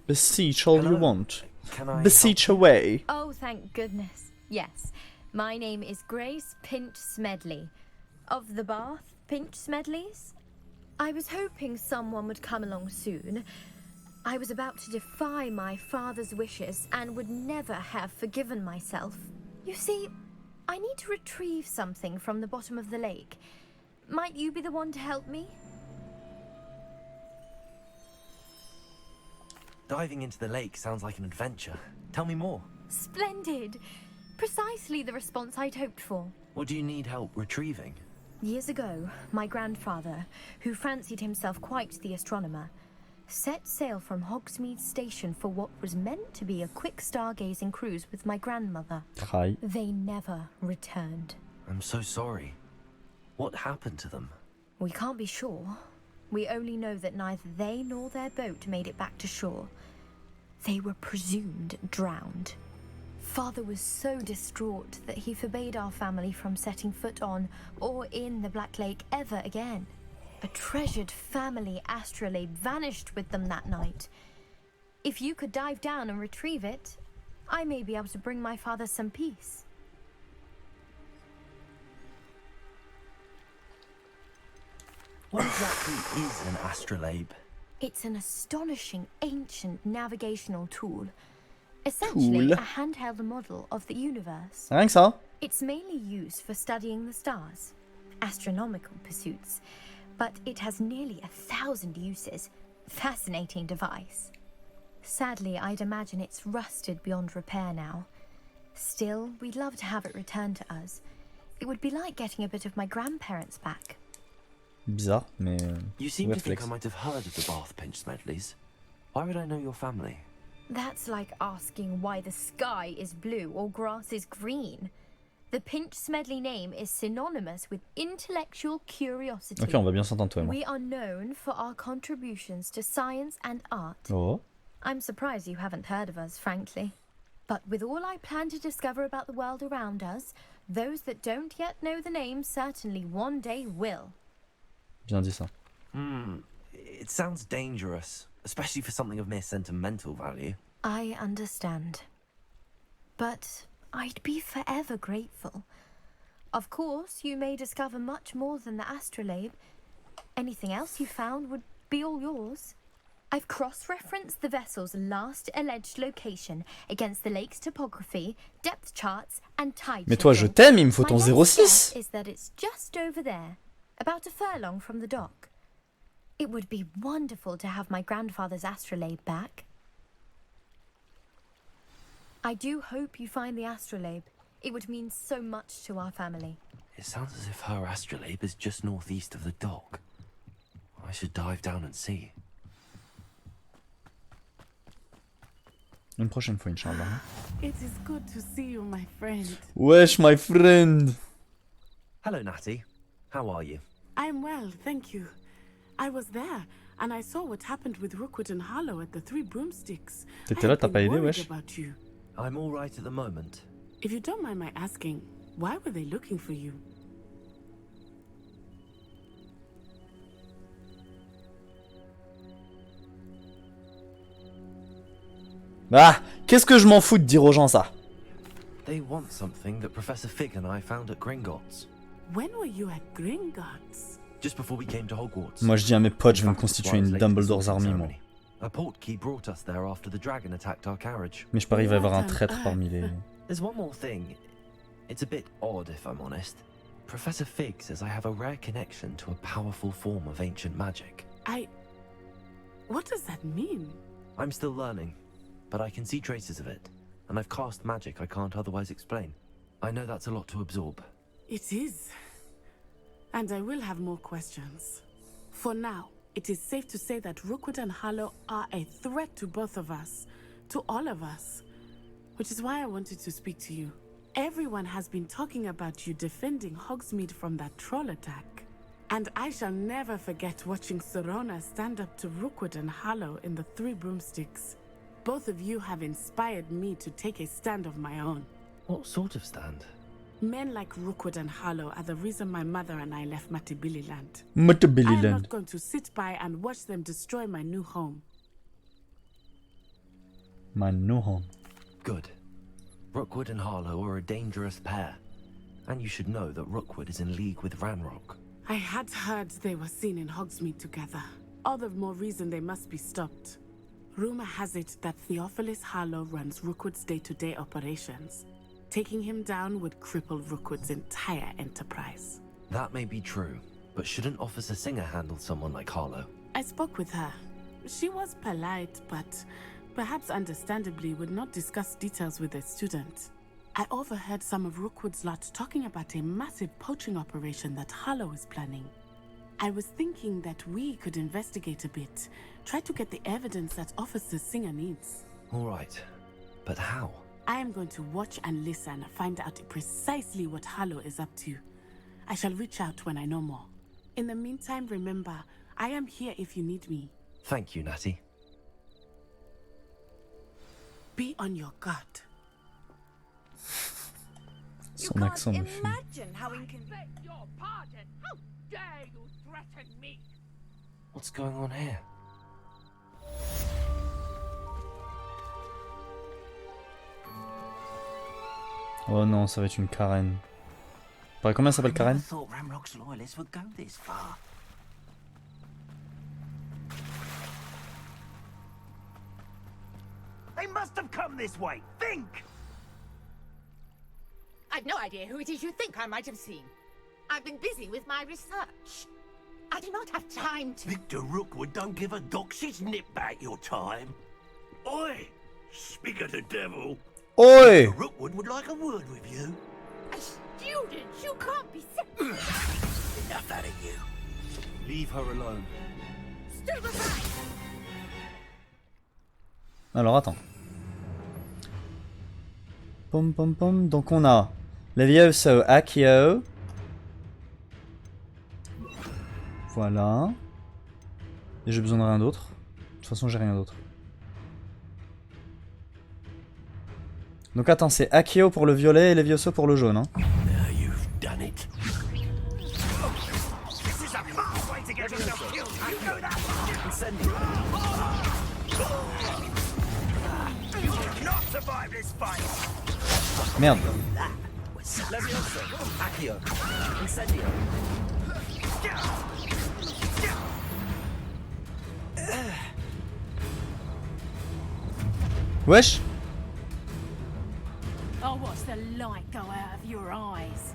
Beseech all you want. Can I Beseech help? away. Oh, thank goodness. Yes. My name is Grace Pinch Smedley. Of the Bath Pinch Smedleys? I was hoping someone would come along soon. I was about to defy my father's wishes and would never have forgiven myself. You see, I need to retrieve something from the bottom of the lake. Might you be the one to help me? Diving into the lake sounds like an adventure. Tell me more. Splendid! Precisely the response I'd hoped for. What do you need help retrieving? Years ago, my grandfather, who fancied himself quite the astronomer, set sail from Hogsmeade Station for what was meant to be a quick stargazing cruise with my grandmother. Hi. They never returned. I'm so sorry. What happened to them? We can't be sure. We only know that neither they nor their boat made it back to shore. They were presumed drowned. Father was so distraught that he forbade our family from setting foot on or in the Black Lake ever again. A treasured family astrolabe vanished with them that night. If you could dive down and retrieve it, I may be able to bring my father some peace. What exactly is an astrolabe? It's an astonishing ancient navigational tool. Essentially, a handheld model of the universe. Rien que ça. It's mainly used for studying the stars, astronomical pursuits, but it has nearly 1,000 uses. Fascinating device. Sadly, I'd imagine it's rusted beyond repair now. Still, we'd love to have it returned to us. It would be like getting a bit of my grandparents back. Bizarre, mais. You seem to think flex. I might have heard of the Bath Pinch Smedleys. Why would I know your family? That's like asking why the sky is blue or grass is green. The Pinch Smedley name is synonymous with intellectual curiosity. Ok, on va bien s'entendre toi et moi. We are known for our contributions to science and art. Oh. I'm surprised you haven't heard of us, frankly. But with all I plan to discover about the world around us, those that don't yet know the name certainly one day will. Bien dit ça. It sounds dangerous, especially for something of mere sentimental value. I understand. But I'd be forever grateful. Of course, you may discover much more than the astrolabe. Anything else you found would be all yours. I've cross-referenced the vessel's last alleged location against the lake's topography, depth charts, and tide. Mais toi, je t'aime, il me faut ton My next 06. guess is that it's just over there, about a furlong from the dock. It would be wonderful to have my grandfather's astrolabe back. I do hope you find the astrolabe. It would mean so much to our family. It sounds as if her astrolabe is just northeast of the dock. I should dive down and see. Une prochaine fois, Inch'Allah. It is good to see you, my friend. Wesh, my friend. Hello, Natty. How are you? I'm well, thank you. I was there, and I saw what happened with Rookwood and Harlow at the Three Broomsticks. T'étais là, t'as pas aidé, wesh. About you. I'm all right at the moment. If you don't mind my asking, why were they looking for you? Ah, qu'est-ce que je m'en fous de dire aux gens ça? They want something that Professor Fig and I found at Gringotts. When were you at Gringotts? Just before we came to Hogwarts. Moi je dis à mes potes, je vais me constituer une Dumbledore's Army, moi. A portkey brought us there after the dragon attacked our carriage. Mais je parie qu'il va y avoir un traître parmi les... There's one more thing. It's a bit odd, if I'm honest. Professor Fig says I have a rare connection to a powerful form of ancient magic. What does that mean? I'm still learning, but I can see traces of it, and I've cast magic I can't otherwise explain. I know that's a lot to absorb. It is. And I will have more questions. For now, it is safe to say that Rookwood and Harlow are a threat to both of us, to all of us. Which is why I wanted to speak to you. Everyone has been talking about you defending Hogsmeade from that troll attack. And I shall never forget watching Sorona stand up to Rookwood and Harlow in the Three Broomsticks. Both of you have inspired me to take a stand of my own. What sort of stand? Men like Rookwood and Harlow are the reason my mother and I left Matabeleland. Matabeleland. I'm not going to sit by and watch them destroy my new home. My new home. Good. Rookwood and Harlow are a dangerous pair. And you should know that Rookwood is in league with Ranrock. I had heard they were seen in Hogsmeade together. All the more reason they must be stopped. Rumor has it that Theophilus Harlow runs Rookwood's day-to-day operations. Taking him down would cripple Rookwood's entire enterprise. That may be true, but shouldn't Officer Singer handle someone like Harlow? I spoke with her. She was polite, but perhaps understandably would not discuss details with a student. I overheard some of Rookwood's lot talking about a massive poaching operation that Harlow is planning. I was thinking that we could investigate a bit, try to get the evidence that Officer Singer needs. All right, but how? I am going to watch and listen, find out precisely what Harlow is up to. I shall reach out when I know more. In the meantime, remember, I am here if you need me. Thank you, Natty. Be on your guard. Son accent me fume. Imagine how beg your pardon. How dare you threaten me? What's going on here? Oh non, ça va être une Karen. Pareil, combien ça s'appelle Karen? Thought Ramrock's loyalists would go this far. They must have come this way. Think! I've no idea who it is you think I might have seen. I've been busy with my research. I do not have time to... Victor Rookwood don't give a doxy's nip back your time. Oi! Speak of the devil. Oi! Rookwood would like a word with you. A student? You can't be... Enough out of you. Leave her alone. Still aside! Alors attends. Pom pom pom. Donc on a Levioso Accio. Voilà. Et j'ai besoin de rien d'autre. De toute façon j'ai rien d'autre. Donc attends, c'est Akio pour le violet et Levioso pour le jaune. Hein. Now you've done it. This is a fast way to get yourself killed. You know that. You will not survive this fight. Merde. Levioso, Accio, Incendio. Wesh. I'll watch the light go out of your eyes.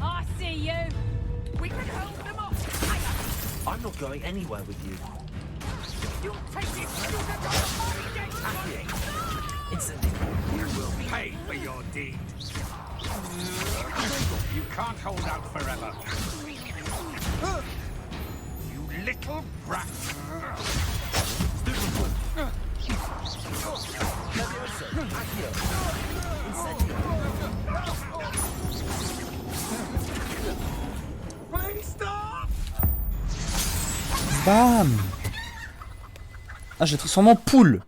I see you. We can hold them off. I'm not going anywhere with you. You'll take this sugar to the body gate. Incendio. You will pay for your deed. You can't hold out forever. You little brat. Levioso, Accio, Incendio. Please stop! Bam. Ah, j'ai transformé en poule.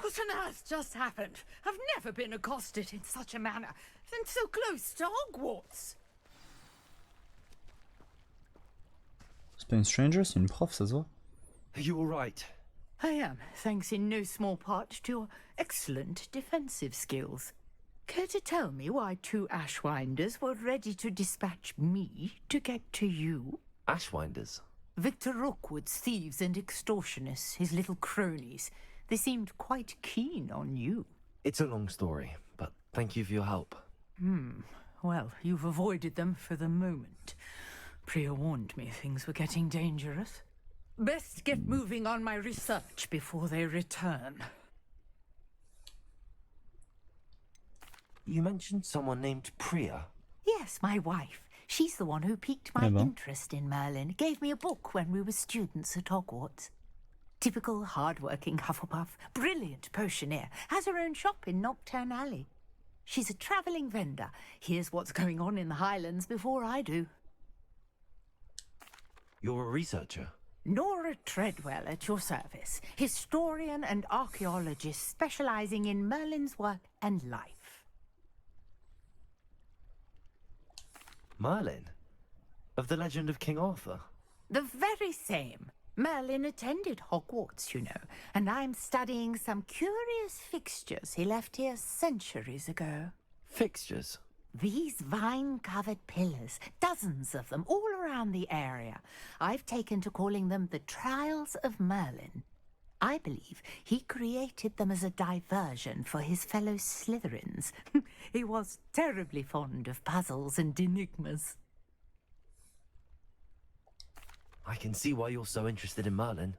What on earth just happened? I've never been accosted in such a manner, and so close to Hogwarts. C'est pas une stranger, c'est une prof, ça se voit. Are you alright? I am, thanks in no small part to your excellent defensive skills. Care to tell me why 2 Ashwinders were ready to dispatch me to get to you? Ashwinders? Victor Rookwood's thieves and extortionists, his little cronies. They seemed quite keen on you. It's a long story, but thank you for your help. Well, you've avoided them for the moment. Priya warned me things were getting dangerous. Best get moving on my research before they return. You mentioned someone named Priya. Yes, my wife. She's the one who piqued my interest in Merlin. Gave me a book when we were students at Hogwarts. Typical hard-working Hufflepuff, brilliant potioneer, has her own shop in Knockturn Alley. She's a travelling vendor. Hears what's going on in the Highlands before I do. You're a researcher? Nora Treadwell at your service, historian and archaeologist specialising in Merlin's work and life. Merlin? Of the legend of King Arthur? The very same. Merlin attended Hogwarts, you know, and I'm studying some curious fixtures he left here centuries ago. Fixtures? These vine-covered pillars, dozens of them, all around the area. I've taken to calling them the Trials of Merlin. I believe he created them as a diversion for his fellow Slytherins. He was terribly fond of puzzles and enigmas. I can see why you're so interested in Merlin.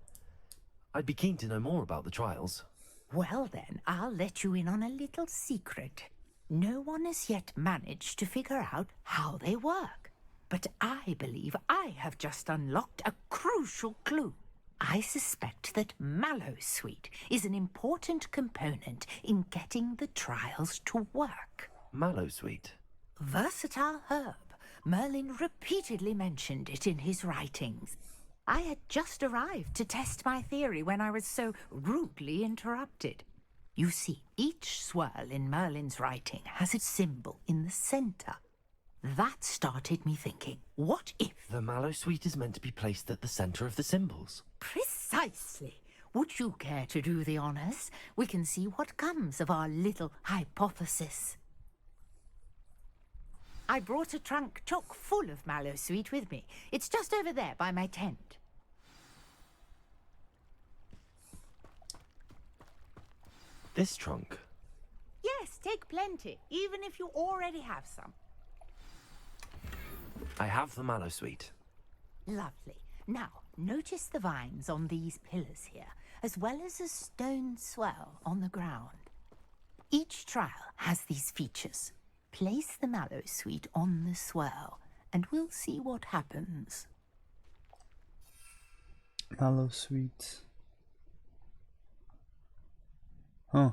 I'd be keen to know more about the trials. Well then, I'll let you in on a little secret. No one has yet managed to figure out how they work. But I believe I have just unlocked a crucial clue. I suspect that Mallowsweet is an important component in getting the trials to work. Mallowsweet? Versatile herb. Merlin repeatedly mentioned it in his writings. I had just arrived to test my theory when I was so rudely interrupted. You see, each swirl in Merlin's writing has its symbol in the centre. That started me thinking, what if... The Mallowsweet is meant to be placed at the centre of the symbols. Precisely. Would you care to do the honours? We can see what comes of our little hypothesis. I brought a trunk chock full of Mallowsweet with me. It's just over there by my tent. This trunk? Yes, take plenty, even if you already have some. I have the Mallowsweet. Lovely. Now, notice the vines on these pillars here, as well as a stone swell on the ground. Each trial has these features. Place the Mallowsweet on the swirl, and we'll see what happens. Mallowsweet. Huh.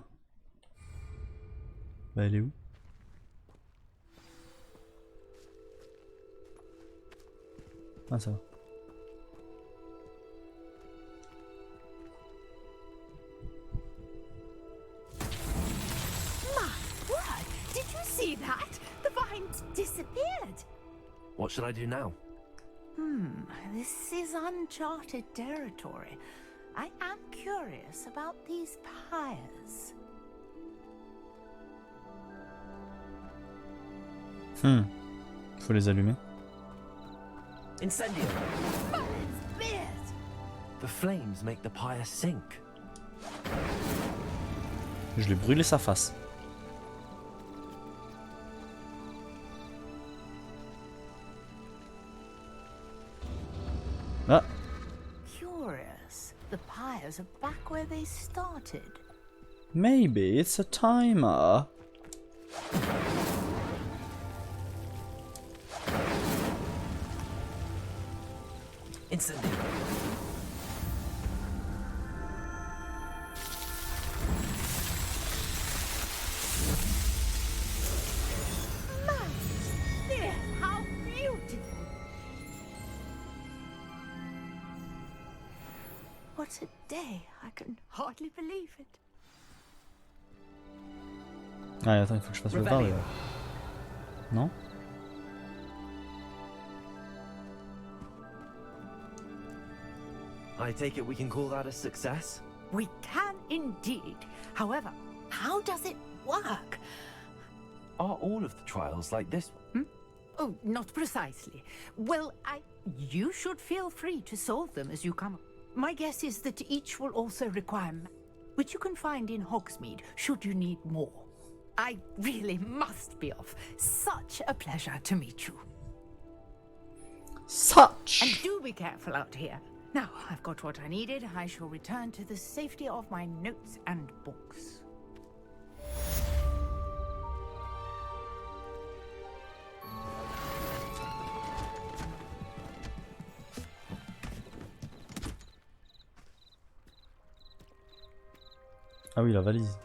Bah elle est où? Ah ça va. My word! Did you see that? The vines disappeared. What should I do now? This is uncharted territory. I am curious about these pyres. Faut les allumer. Incendio! The flames make the pyre sink. Je l'ai brûlé sa face. Ah! Curious. The pyres are back where they started. Maybe it's a timer. Incendio! There, how beautiful! What a day! I can hardly believe it. Ah attends, il faut que je fasse le bar là. Non? I take it we can call that a success? We can indeed. However, how does it work? Are all of the trials like this one? Oh, not precisely. Well, you should feel free to solve them as you come. My guess is that each will also require which you can find in Hogsmeade, should you need more. I really must be off. Such a pleasure to meet you. Such! And do be careful out here. Now, I've got what I needed. I shall return to the safety of my notes and books. Ah oui, la valise.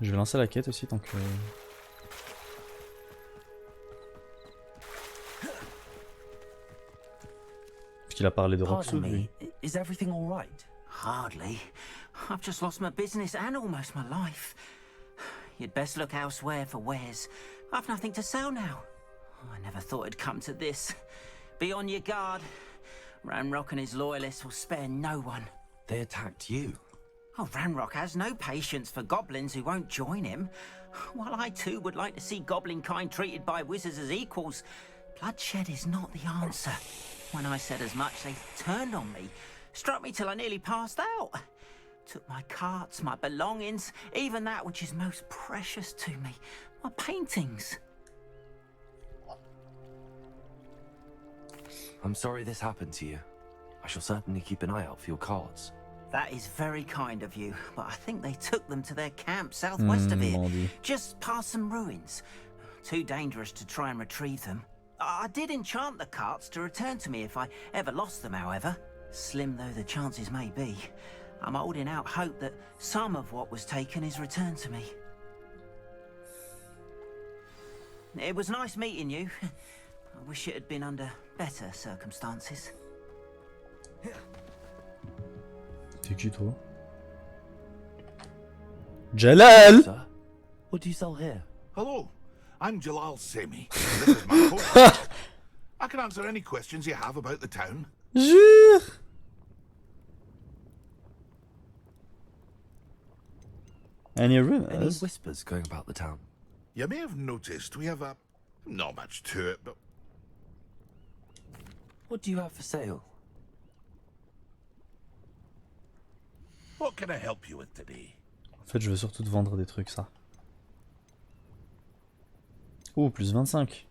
Je vais lancer la quête aussi tant que... Puisqu'il a parlé de Roxou, lui. Is everything all right? Hardly. I've just lost my business and almost my life. You'd best look elsewhere for wares. I've nothing to sell now. I never thought it'd come to this. Be on your guard. Ranrock and his loyalists will spare no one. They attacked you. Oh, Ranrock has no patience for goblins who won't join him. While I too would like to see goblin kind treated by wizards as equals, bloodshed is not the answer. When I said as much, they turned on me, struck me till I nearly passed out. Took my carts, my belongings, even that which is most precious to me, my paintings. I'm sorry this happened to you. I shall certainly keep an eye out for your cards. That is very kind of you, but I think they took them to their camp southwest of here, just past some ruins. Too dangerous to try and retrieve them. I did enchant the carts to return to me if I ever lost them, however. Slim though the chances may be, I'm holding out hope that some of what was taken is returned to me. It was nice meeting you. I wish it had been under better circumstances. C'est qui toi? Jalal! Sir, what do you sell here? Hello, I'm Jalal Semi. This is my coach. I can answer any questions you have about the town. Jure! Any rumors? Any whispers going about the town? You may have noticed we have not much to it, but... What do you have for sale? What can I help you with today? En fait, je veux surtout te vendre des trucs, ça. Oh, plus 25.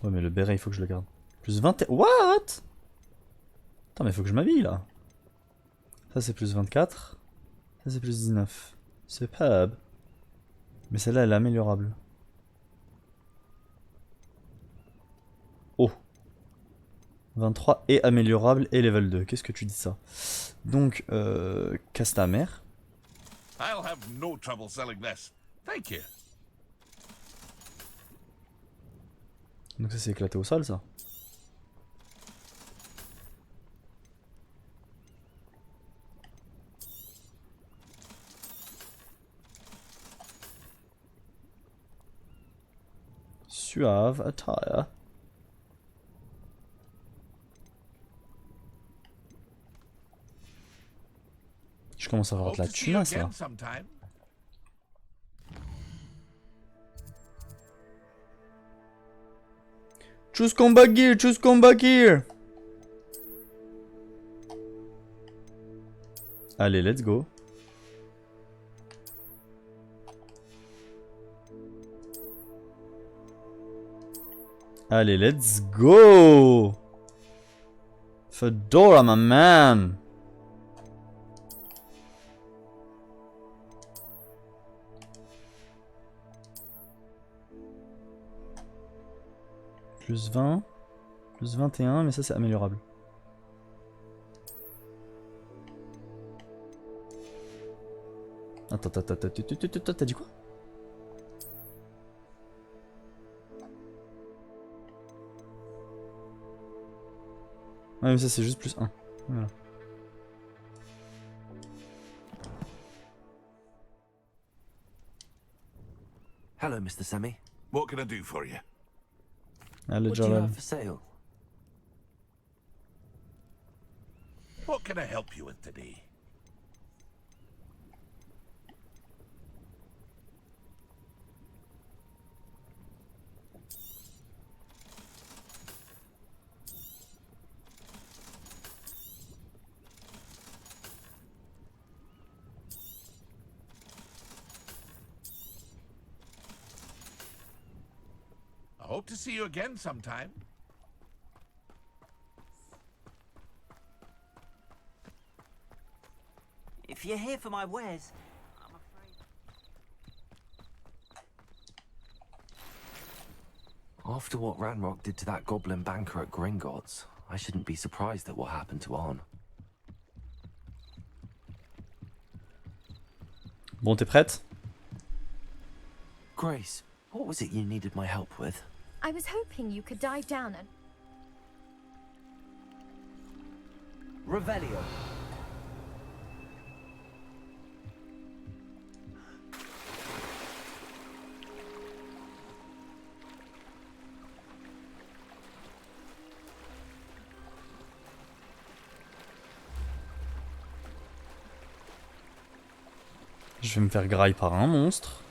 Ouais, mais le béret, il faut que je le garde. Plus 20... What? Attends, mais il faut que je m'habille, là. Ça, c'est plus 24. Ça, c'est plus 19. Superbe. Mais celle-là, elle est améliorable. Oh, 23 est améliorable et level 2. Qu'est-ce que tu dis ça? Donc, casse ta mère. I'll have no trouble selling this. Thank you. Donc ça s'est éclaté au sol, ça. Suave attire. Je commence à avoir de la tunasse là. Choose combat gear, choose combat gear. Allez, let's go. Allez, let's go. Fedora, my man. Plus 20, plus 21, mais ça c'est améliorable. Attends, t'as dit quoi? Ouais, mais ça c'est juste plus 1. Voilà. Hello, Mr. Sammy. What can I do for you? Allez, What do you Jalal. have for sale? What can I help you with today? I hope to see you again sometime. If you're here for my wares, I'm afraid. After what Ranrock did to that goblin banker at Gringotts, I shouldn't be surprised at what happened to Arn. Bon, t'es prête? Grace, what was it you needed my help with? I was hoping you could dive down and... Revelio. Je vais me faire graille par un monstre.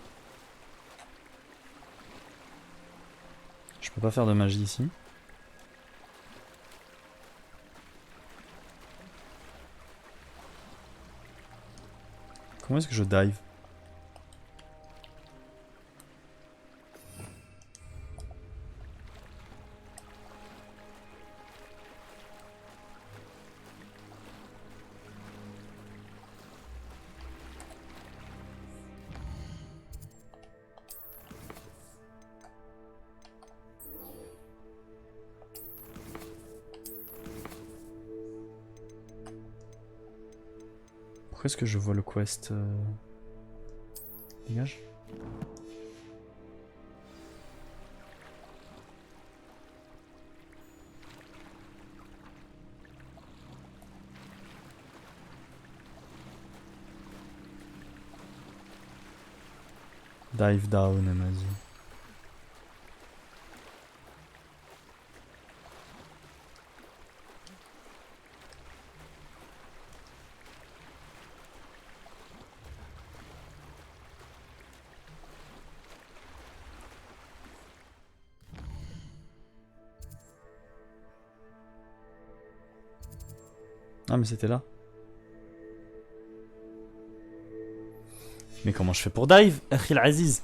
Je peux pas faire de magie ici. Comment est-ce que je dive? Pourquoi est-ce que je vois le quest Dégage. Dive down, elle m'a dit. Ah mais c'était là. Mais comment je fais pour dive, Akhil Aziz?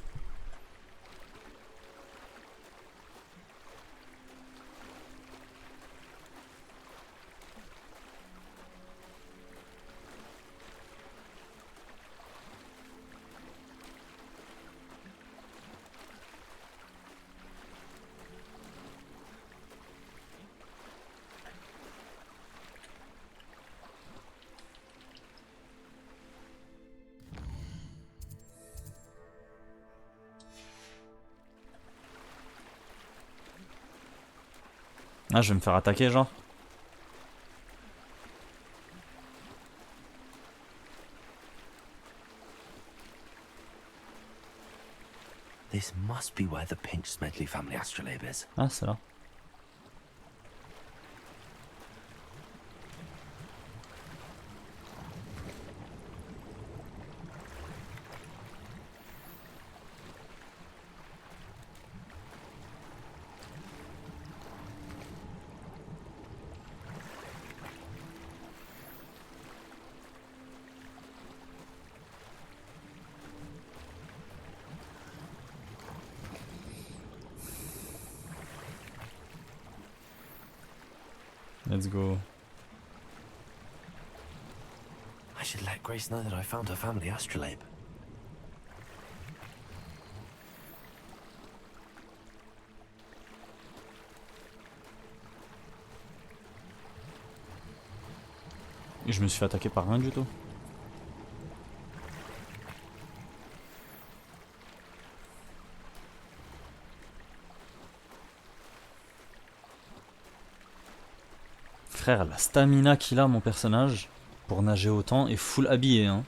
Ah, je vais me faire attaquer, genre. This must be where the Pinch Smedley family astrolabe is. Ah, c'est là. Let's go. I should let Grace know that I found her family astrolabe. Et je me suis fait attaquer par rien du tout. Frère, la stamina qu'il a, mon personnage, pour nager autant, est full habillé, hein.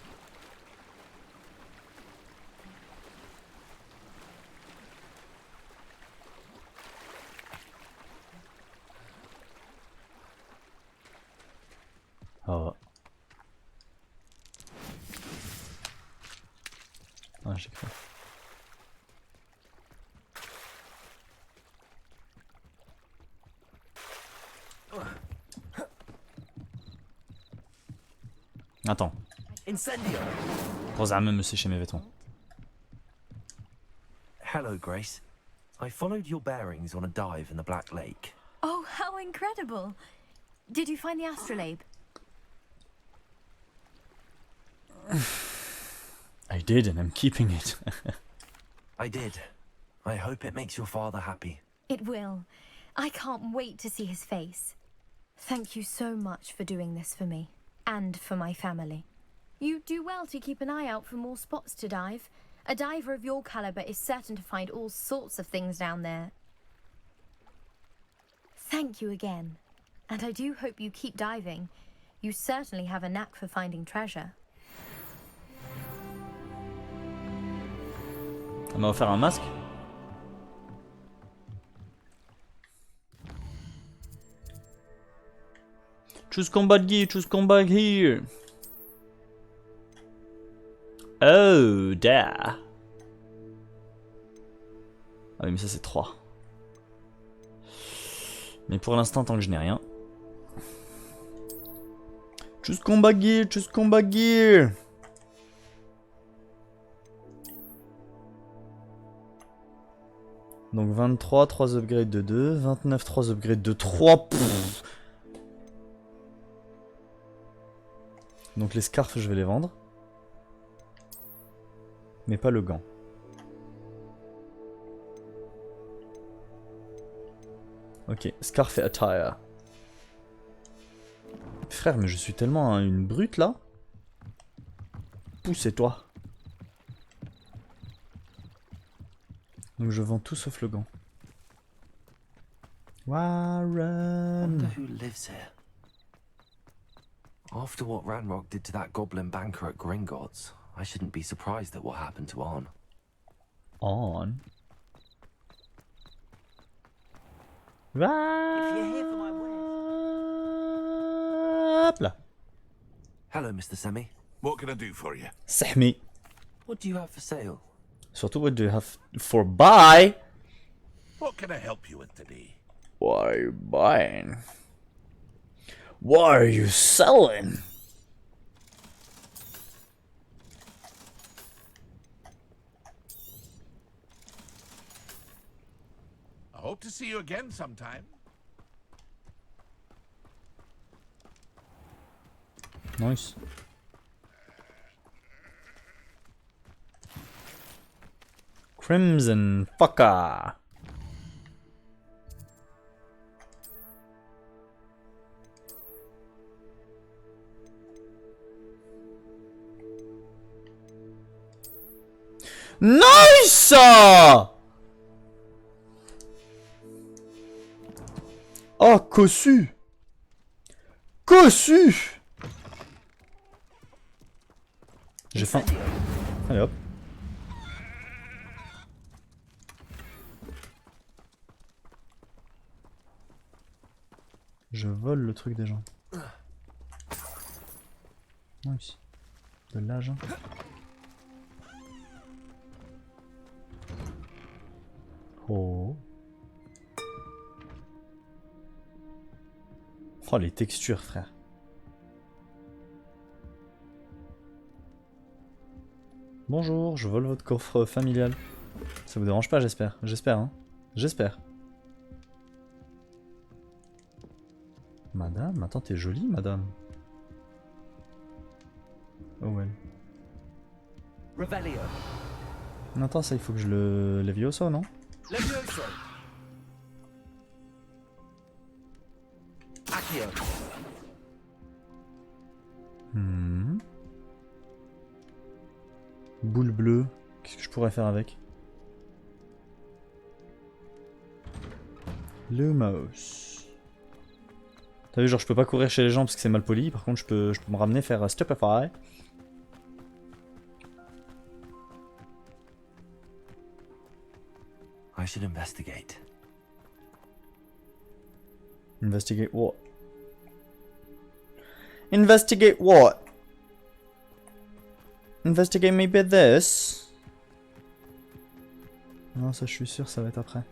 Oh. Ah, j'ai cru. Attends. Rosa me sécher mes vêtements. Hello, Grace. I followed your bearings on a dive in the Black Lake. Oh, how incredible! Did you find the astrolabe? I did, and I'm keeping it. I did. I hope it makes your father happy. It will. I can't wait to see his face. Thank you so much for doing this for me, and for my family. You do well to keep an eye out for more spots to dive. A diver of your caliber is certain to find all sorts of things down there. Thank you again. And I do hope you keep diving. You certainly have a knack for finding treasure. On m'a offert un masque. Choose combat gear, choose combat gear. Oh, da. Ah oui, mais ça c'est 3. Mais pour l'instant, tant que je n'ai rien. Choose combat gear, choose combat gear. Donc 23, 3 upgrades de 2, 29, 3 upgrades de 3. Pff. Donc les scarfs, je vais les vendre. Mais pas le gant. Ok, scarf et attire. Frère, mais je suis tellement une brute là. Poussez-toi. Donc je vends tout sauf le gant. Warren. Wonder who lives here. After what Ranrock did to that goblin banker at Gringotts, I shouldn't be surprised at what happened to Arn. On. If you're here for my Hop là. Hello, Mr. Semi. What can I do for you? Sehmi. What do you have for sale? Surtout, what do you have for buy? What can I help you with today? What are you buying? What are you selling? I hope to see you again sometime. Nice. Crimson fucker. Nice! Oh, cossu! Cossu! J'ai faim. Allez hop. Je vole le truc des gens. Oui. De l'âge. Oh. Oh les textures frère. Bonjour, je vole votre coffre familial. Ça vous dérange pas j'espère. J'espère hein. J'espère. Madame, attends t'es jolie madame. Oh well. Revelio. Attends ça il faut que je le Levioso non? Levioso. Accio. Boule bleue. Qu'est-ce que je pourrais faire avec? Le mouse. T'as vu genre je peux pas courir chez les gens parce que c'est mal poli. Par contre je peux me ramener faire Stupefy. I should investigate. Investigate what? Investigate what? Investigate maybe this? Non, ça je suis sûr, ça va être après.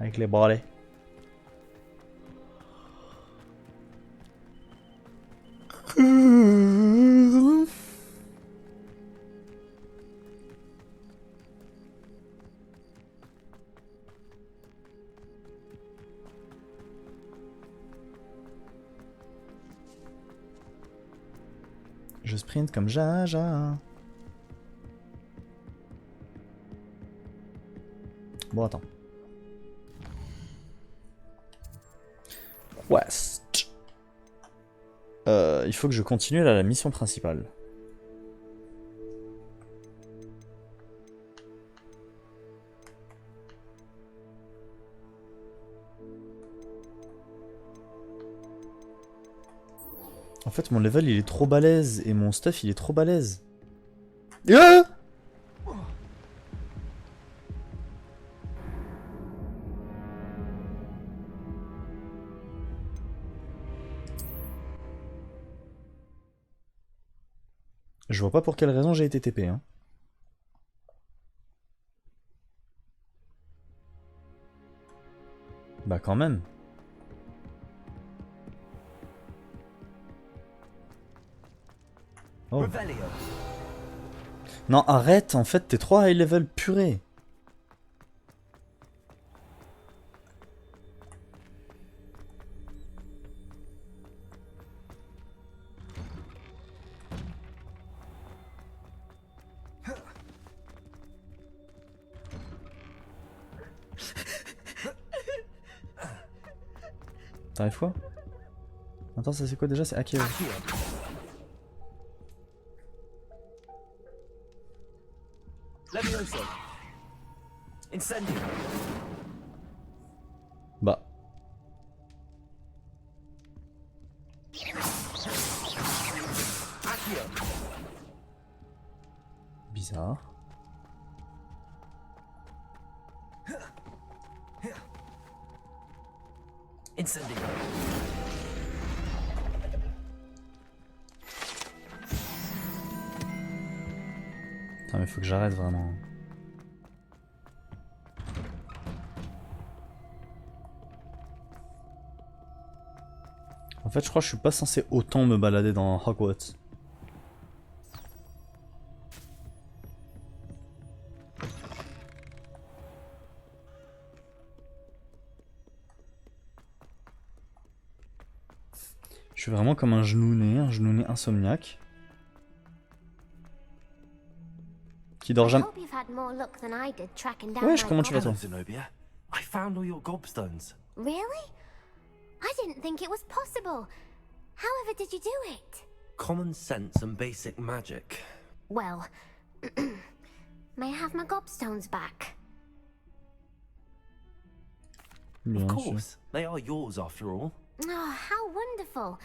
Avec les balais. Je sprint comme Jaja. Bon, attends. Quest. Il faut que je continue là, la mission principale. En fait, mon level il est trop balèze et mon stuff il est trop balèze. Ah! Je vois pas pour quelle raison j'ai été TP. Hein. Bah quand même. Oh. Non, arrête, en fait, t'es trop high level, purée. T'arrives quoi? Attends, ça c'est quoi déjà? C'est Akio. Bah. Bizarre. Incendio. Putain mais faut que j'arrête vraiment. En fait je crois que je suis pas censé autant me balader dans Hogwarts. Je suis vraiment comme un genouné insomniaque. Qui dort jamais. Wesh, comment tu vas toi? Zenobia. I found all your gobstones. Really? I didn't think it was possible. However did you do it? Common sense and basic magic. Well, may I have my gobstones back? Bien Of sûr. course, they are yours after all. Oh, how wonderful.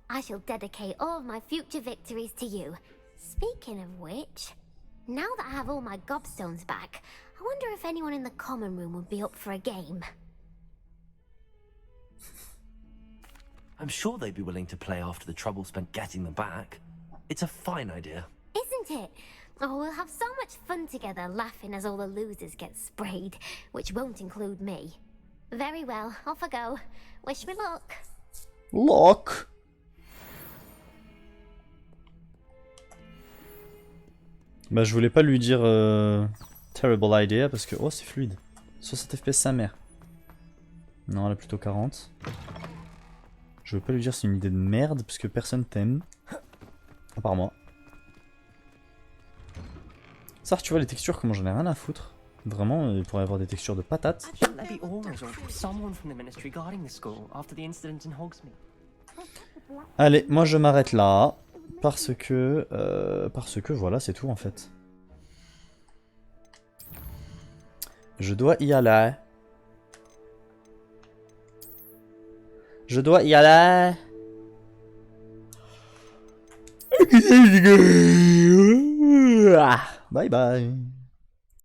I shall dedicate all of my future victories to you. Speaking of which, now that I have all my gobstones back, I wonder if anyone in the common room would be up for a game. I'm sure they'd be willing to play after the trouble spent getting them back. It's a fine idea. Isn't it? Oh, we'll have so much fun together laughing as all the losers get sprayed, which won't include me. Very well, off I go. Wish me luck. Lock. Bah je voulais pas lui dire terrible idea parce que oh c'est fluide. 60 FPS sa mère. Non elle a plutôt 40. Je veux pas lui dire c'est une idée de merde parce que personne t'aime. À part moi. Ça tu vois les textures comment j'en ai rien à foutre. Vraiment il pourrait y avoir des textures de patates. Shouldn't there be orders or someone from the ministry guarding the school after the incident in Hogsmeade? Allez moi je m'arrête là. Parce que voilà c'est tout en fait. Je dois y aller. Je dois y aller. Bye bye.